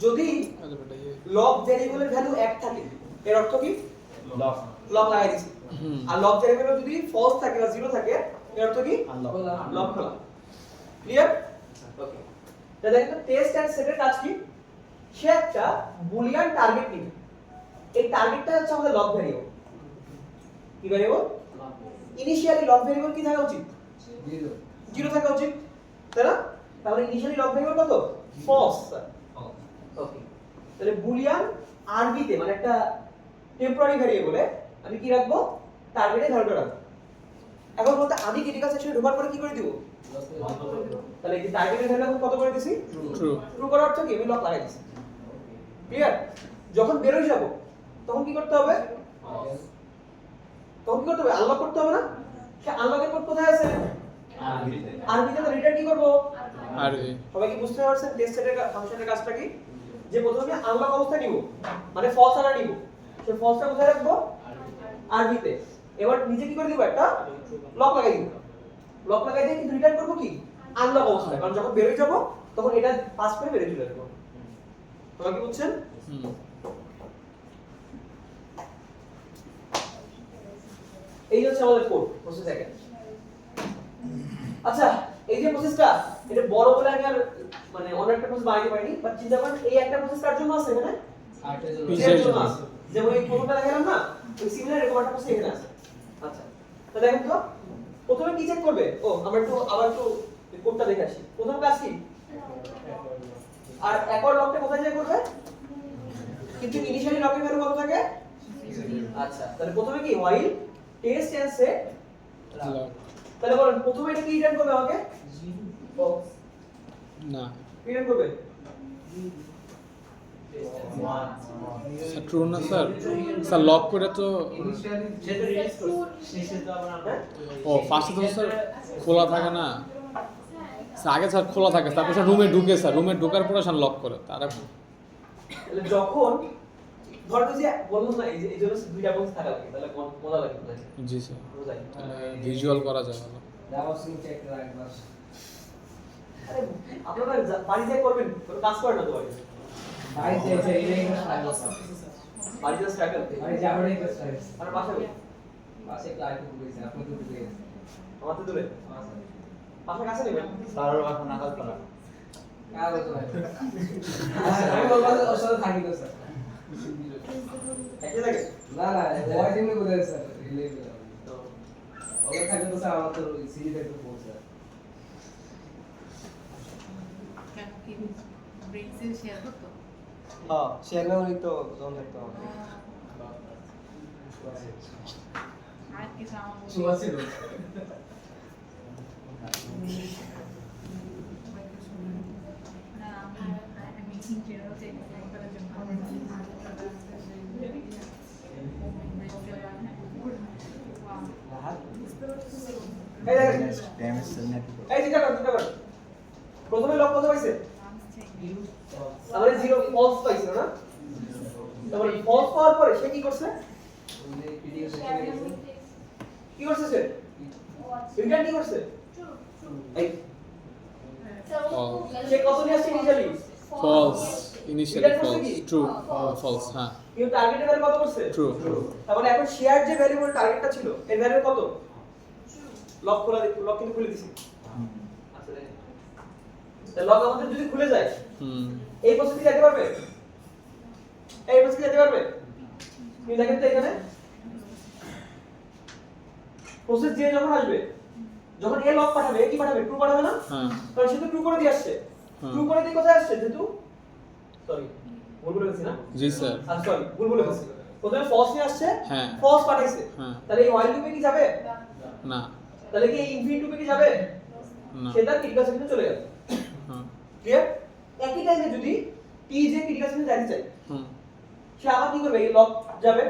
যদি লক ভেরিয়েবলের ভ্যালু 1 থাকে এর অর্থ কি লক লক লাগাই দিছি আর লক ভেরিয়েবল যদি ফলস থাকে বা 0 থাকে এর অর্থ কি আনলক লক খোলা ক্লিয়ার ওকে তাহলে দেখেন টেস্ট এন্ড সেটের কাজ কি সে একটা বুলিয়ান টার্গেট নিবে এই টার্গেটটা হচ্ছে আমাদের লক ভেরিয়েবল কি ভেরিয়েবল ইনিশিয়ালি লক ভেরিয়েবল কি থাকা উচিত 0 থাকা উচিত তাই না তাহলে ইনিশিয়ালি লক ভেরিয়েবল কত ফলস ওকে তাহলে বুলিয়ান আরবি তে মানে একটা টেম্পোরারি ভেরিয়েবলে আমি কি রাখবো টার্গেটের ভ্যালুটা রাখবো এখন বলতে আমি ক্রিটিক্যাল সেকশনে ঢোকার পরে কি করে দিব তাহলে এই যে টার্গেটের ভ্যালু এখন কত করে দিছি ট্রু ট্রু করার অর্থ কি আমি লক লাগাই দিছি ক্লিয়ার যখন বের হয়ে যাব তখন কি করতে হবে তখন কি করতে হবে আনলক করতে হবে না সে আনলকের কোড কোথায় আছে আরবিতে তো রিটার্ন কি করব আরবি সবাই কি বুঝতে পারছেন টেস্ট সেটের ফাংশনের কাজটা কি যে প্রথমে আনলক অবস্থা নিব মানে ফলস আনা নিব সেই ফলসটা কোথায় রাখবো আরবিতে এবার নিচে কি করে দিব একটা লক লাগাই দিব লক লাগাই দিয়ে কিন্তু রিটার্ন করব কি আনলক অবস্থা কারণ যখন বের হয়ে যাব তখন এটা পাস করে বের হয়ে চলে আসবে তোমরা কি বুঝছেন হুম এই হচ্ছে আমাদের কোড প্রসেস এক আচ্ছা এই যে প্রসেসটা এটা বড় বলে আমি আর মানে অন্য একটা প্রসেস বানাইতে পারিনি বাট চিন্তা করেন এই একটা প্রসেস কার জন্য আছে এখানে পিসের জন্য আছে। যেমন এই প্রথমটা দেখালাম না ওই সিমিলার এরকম একটা প্রসেস এখানে আছে আচ্ছা তো দেখেন তো প্রথমে কি চেক করবে ও আমরা একটু আবার একটু কোডটা দেখে আসি প্রথম কাজ কি আর একর লকটা কোথায় চেক করবে কিন্তু ইনিশিয়ালি লকের ভ্যালু কত থাকে আচ্ছা তাহলে প্রথমে কি while test and set lock তাহলে বলেন প্রথমে এটা কি রিটার্ন করবে আমাকে না রিটার্ন করবে স্যার ট্রু না স্যার স্যার লক করে তো ইনিশিয়ালি যেটা রিলিজ করছে শেষে তো আবার আমরা ও ফার্স্টে তো স্যার খোলা থাকে না স্যার আগে স্যার খোলা থাকে তারপর স্যার রুমে ঢুকে স্যার রুমে ঢোকার পরে স্যার লক করে তারপরে তাহলে যখন ধরো যে বললাম না এই জন্য দুইটা বক্স থাকা লাগে তাহলে মজা লাগে বুঝাই জি স্যার বুঝাই তাহলে ভিজুয়াল করা যায় ভালো দাও সিম চেক রাখবা আরে আপনারা বাড়িতে করবেন কোনো কাজ করেন না তো বাড়িতে বাড়িতে এসে এই রাখবা বাড়িতে স্ট্রাগল আরে যাবো না কিছু আর বাসায় পাশে ক্লাস করেছে আপনি তো বুঝে গেছেন আমার তো দূরে বাসার কাছে নেবেন স্যার এখন নাকাল করা কাজ হতো আমি বলবো ওর সাথে থাকি তো স্যার একই লাগে না না ভয় তুমি বলে স্যার রিলে তো ওকে থাকলে তো স্যার আমার তো সিরিজ একটু পড়ছে কেন কি ব্রেন সেল শেয়ার করতো? হ্যাঁ শেয়ার মেমোরি তো জমা থাকতো আমাদের। আর কিছু আমার বলতে- সুবাস ছিল না, আমি ইন্টারভিউ টেকনিক্যাল করার জন্য এই দেখেন ড্যামেজ নেট এই চিন্তা কর প্রথমে লক কত পাইছে তাহলে 0 ফলস পাইছিল না তারপরে ফলস পাওয়ার পরে সে কি করছে কি করছে সে রিটার্ন কি করছে এই সে কত নিয়ে আসছে initially false initially false true false হ্যাঁ কিন্তু টার্গেটের ভ্যালু কত করছে ট্রু তাহলে এখন শেয়ার যে ভ্যারিয়েবল টার্গেটটা ছিল এর ভ্যালু কত লক খোলা লক কিন্তু খুলে দিছি আচ্ছা দেখেন তাহলে লক আমাদের যদি খুলে যায় হুম এই প্রসেস কি যেতে পারবে এই প্রসেস কি যেতে পারবে কি দেখেন তো এখানে প্রসেস যে যখন আসবে যখন এ লক পাঠাবে কি পাঠাবে ট্রু পাঠাবে না হ্যাঁ কারণ সে তো ট্রু করে দিয়ে আসছে হ্যাঁ। ট্রু করে দিয়ে কোথায় আসছে যেহেতু সরি ভুল বলে গেছি না জি স্যার সরি ভুল বলে গেছি প্রথমে ফলস নিয়ে আসছে হ্যাঁ। ফলস পাঠাইছে হ্যাঁ। তাহলে এই হোয়াইল লুপে কি যাবে না তাহলে কি এই ইনফিনিট লুপে কি যাবে না সেটা ক্রিটিকাল সেকশনে চলে যাবে হ্যাঁ ক্লিয়ার একই টাইমে যদি পি যে ক্রিটিকাল সেকশনে যাইতে চাই হুম সে আবার কি করবে এই লক যাবে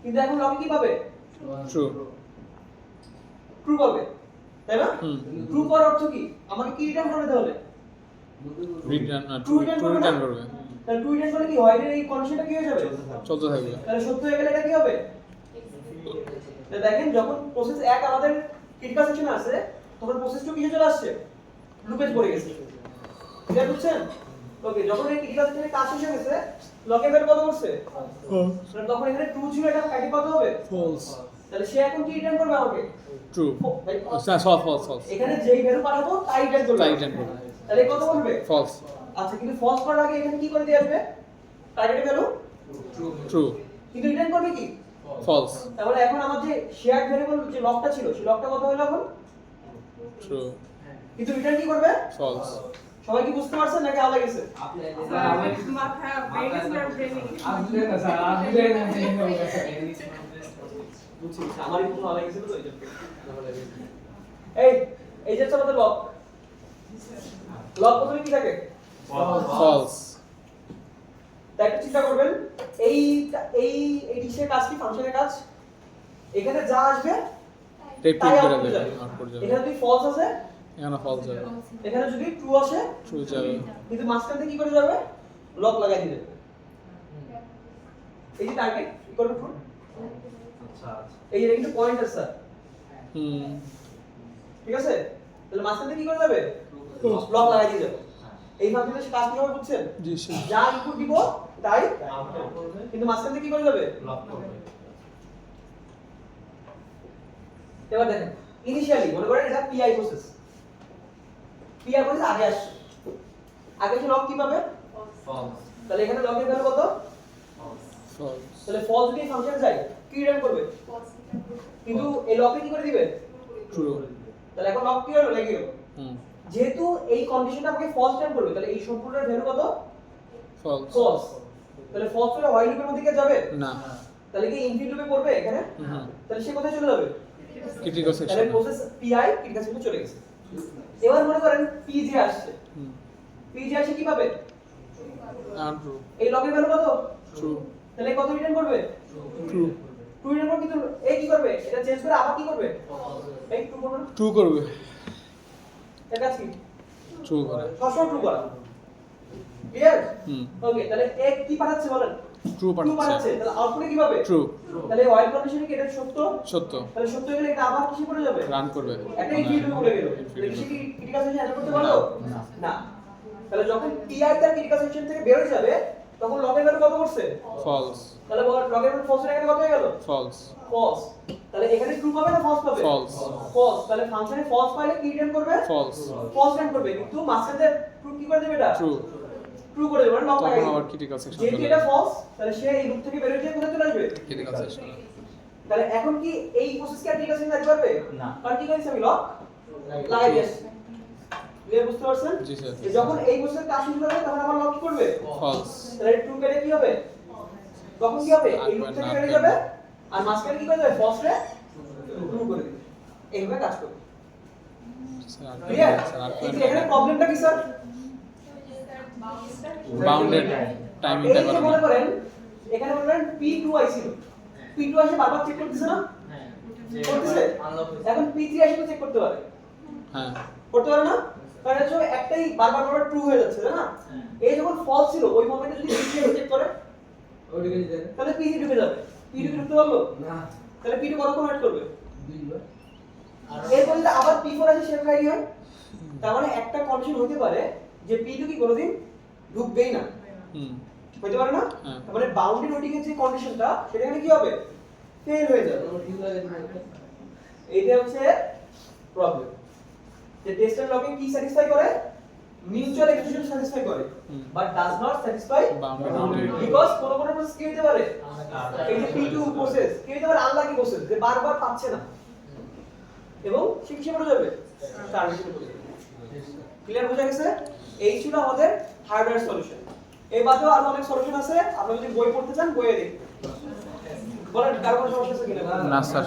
কিন্তু এখন লকে কি পাবে ট্রু ট্রু পাবে তাই না হুম ট্রু পাওয়ার অর্থ কি আমাকে কি রিটার্ন করবে তাহলে রিটার্ন ট্রু রিটার্ন করবে রিটার্ন করবে তাহলে ট্রু রিটার্ন করলে কি হয় এই কন্ডিশনটা কি হয়ে যাবে চলতে থাকবে তাহলে সত্য হয়ে গেলে এটা কি হবে তাহলে দেখেন যখন প্রসেস 1 আমাদের ক্রিটিকাল সেকশনে আসে তখন প্রসেস 2 কিসে চলে আসছে লুপে পড়ে গেছে ক্লিয়ার বুঝছেন ওকে যখন এই ক্রিটিকাল সেকশনে কাজ শেষ হয়ে গেছে লকের ভ্যালু কত করছে তাহলে তখন এখানে ট্রু ছিল এটা কাটি কত হবে ফলস তাহলে সে এখন কি রিটার্ন করবে আমাকে true sir false false false এখানে যেই ভ্যালু পাঠাবো তাই রিটার্ন করবে তাই return করবে। তাহলে কত বলবে ফলস আচ্ছা কিন্তু ফলস করার আগে এখানে কি করে দিয়ে আসবে টার্গেট ভ্যালু ট্রু কিন্তু রিটার্ন করবে কি ফলস তাহলে এখন আমার যে শেয়ার ভ্যারিয়েবল যে লকটা ছিল সেই লকটা কত হলো এখন ট্রু কিন্তু রিটার্ন কি করবে ফলস সবাই কি বুঝতে পারছেন নাকি আলাদা গেছে আপনি মাথা ব্রেন ইজ নট ব্রেনিং আপনি না স্যার আপনি না বুঝছি আমারই কোনো আলাদা গেছে তো এই জন্য এই এই যে হচ্ছে আমাদের লক লক প্রথমে কি থাকে ফলস তাই একটু চিন্তা করবেন এই এই ডিশের কাজ কি ফাংশনের কাজ এখানে যা আসবে টেপ তাই করে আউটপুট দেবে যাবে আউটপুট যাবে এখানে যদি ফলস আছে এখানে ফলস যাবে এখানে যদি ট্রু আসে ট্রু যাবে কিন্তু মাঝখান থেকে কি করে যাবে লক লাগাই দিবে এই যে টার্গেট কি করবে ট্রু আচ্ছা এই যে কিন্তু পয়েন্টার স্যার হুম ঠিক আছে তাহলে মাঝখান থেকে কি করে যাবে লক লাগাই দিয়ে যাবে এই ফাংশনে কাজ কিভাবে বুঝছেন জি স্যার যা ইনপুট দিব তাই আউটপুট করবে কিন্তু মাঝখান থেকে কি করে যাবে লক করবে এবার দেখেন ইনিশিয়ালি মনে করেন এটা পিআই প্রসেস পিআই প্রসেস আগে আসছে আগে সে লক কি পাবে ফলস তাহলে এখানে লকের ভ্যালু কত ফলস তাহলে ফলস যদি ফাংশনে যায় কি রিটার্ন করবে কিন্তু এই লকে কি করে দিবে ট্রু তাহলে এখন লক কি হলো লেগে গেল হুম যেহেতু এই কন্ডিশনটা আমাকে ফলস রিটার্ন করবে তাহলে এই সম্পূর্ণের ভ্যালু কত ফলস ফলস তাহলে ফলস হলে হোয়াইল লুপের মধ্যে কি যাবে না তাহলে কি ইনফিনিট লুপে পড়বে এখানে হুম তাহলে সে কোথায় চলে যাবে ক্রিটিক্যাল তাহলে সেকশন প্রসেস পিআই ক্রিটিকাল সেকশনে চলে গেছে এবার মনে করেন পিজে আসছে হুম পিজে আসে কি পাবে আর ট্রু এই লগের ভ্যালু কত ট্রু তাহলে কত রিটার্ন করবে ট্রু টু রিটার্ন করবে কিন্তু এই কি করবে এটা চেঞ্জ করে আবার কি করবে এই টু করবে না? ট্রু করবে এটা কি ট্রু করে সবসময় ট্রু করা ক্লিয়ার হুম ওকে তাহলে এক কি পাঠাচ্ছে বলেন ট্রু ট্রু পাঠাচ্ছে পাঠাচ্ছে তাহলে আউটপুটে কি পাবে ট্রু তাহলে হোয়াইল কন্ডিশনে কি এটা সত্য সত্য তাহলে সত্য হলে এটা আবার কিসে পড়ে যাবে রান করবে একটা ইনফিনিটি পড়ে গেল তাহলে কি ক্রিটিকাল সেকশন হ্যান্ডেল করতে পারলো না তাহলে যখন পিআই তার ক্রিটিকাল সেকশন থেকে বের হয়ে যাবে তখন লগের ভ্যালু কত করছে ফলস তাহলে লগের ভ্যালু ফলস এখানে কত হয়ে গেল ফলস ফলস তাহলে এখানে ট্রু পাবে না ফলস পাবে ফলস ফলস তাহলে ফাংশনে ফলস পাইলে কি রিটার্ন করবে ফলস ফলস রিটার্ন করবে কিন্তু মাঝখানে ট্রু কি করে দেবে এটা ট্রু ট্রু করে দেবে মানে লক লাগাই তখন দিবে আবার ক্রিটিক্যাল সেকশন যেহেতু চলে এটা যাবে ফলস তাহলে সে এই লুপ থেকে বের হয়ে যেয়ে কোথায় চলে আসবে ক্রিটিক্যাল সেকশন তাহলে এখন কি এই প্রসেস কি আর ডিটা চেঞ্জ আসতে পারবে না। কারণ কি করেছি আমি লক লাগাই দিয়েছি ক্লিয়ার বুঝতে পারছেন জি স্যার যে যখন এই প্রসেসের কাজ শুরু হবে তখন আমার লক কি করবে ফলস তাহলে ট্রু কেটে কি হবে তখন কি হবে এই লুপ থেকে কেটে যাবে আর মাঝখানে কি করে যাবে ফলস রে ট্রু করে দিবে এইভাবে কাজ করবে ক্লিয়ার এখানে প্রবলেমটা কি স্যার বাউন্ডেড টাইমিংটা এই যে করে মনে না করেন এখানে মনে করেন P2 আইছিল P2 আসে বারবার চেক করতেছে না করতেছে এখন P3 আসে চেক করতে পারে হ্যাঁ করতে পারে না কারণ হচ্ছে একটাই বারবার বারবার ট্রু হয়ে যাচ্ছে তাই না এই যখন ফলস ছিল ওই মোমেন্টে যদি P3 চেক করে ওইদিকে যেতে তাহলে P3 ঢুকে যাবে P2 কি ঢুকতে পারলো না তাহলে P2 কতক্ষণ ওয়েট করবে 2 বার এরপর যদি আবার P4 আসে সেম কাহিনী হয় তার মানে একটা কন্ডিশন হতে পারে যে P2 কি কোনোদিন ঢুকবেই না হুম হতে পারে না হ্যাঁ। তার মানে বাউন্ডারি ওয়েটিং এর যে কন্ডিশনটা সেটা এখানে কি হবে ফেল হয়ে যাবে ঠিক লাগে এইটা হচ্ছে প্রবলেম যে টেস্টার লকিং কি স্যাটিসফাই করে মিউচুয়াল এক্সক্লুশন স্যাটিসফাই করে hmm. But does not satisfy Boundary. Because কোন কোন প্রসেস কি হতে পারে এই যে P2 প্রসেস কি হতে পারে আনলাকি প্রসেস যে বারবার পাচ্ছে না এবং সে কিসে পড়ে যাবে টার্গেটে পড়ে যাবে ক্লিয়ার বোঝা গেছে এই ছিল আমাদের হার্ডওয়্যার সলিউশন এই বাদেও আরো অনেক সলিউশন আছে আপনি যদি বই পড়তে চান বইয়ে দেখুন বলেন কার কোনো সমস্যা আছে কিনা না স্যার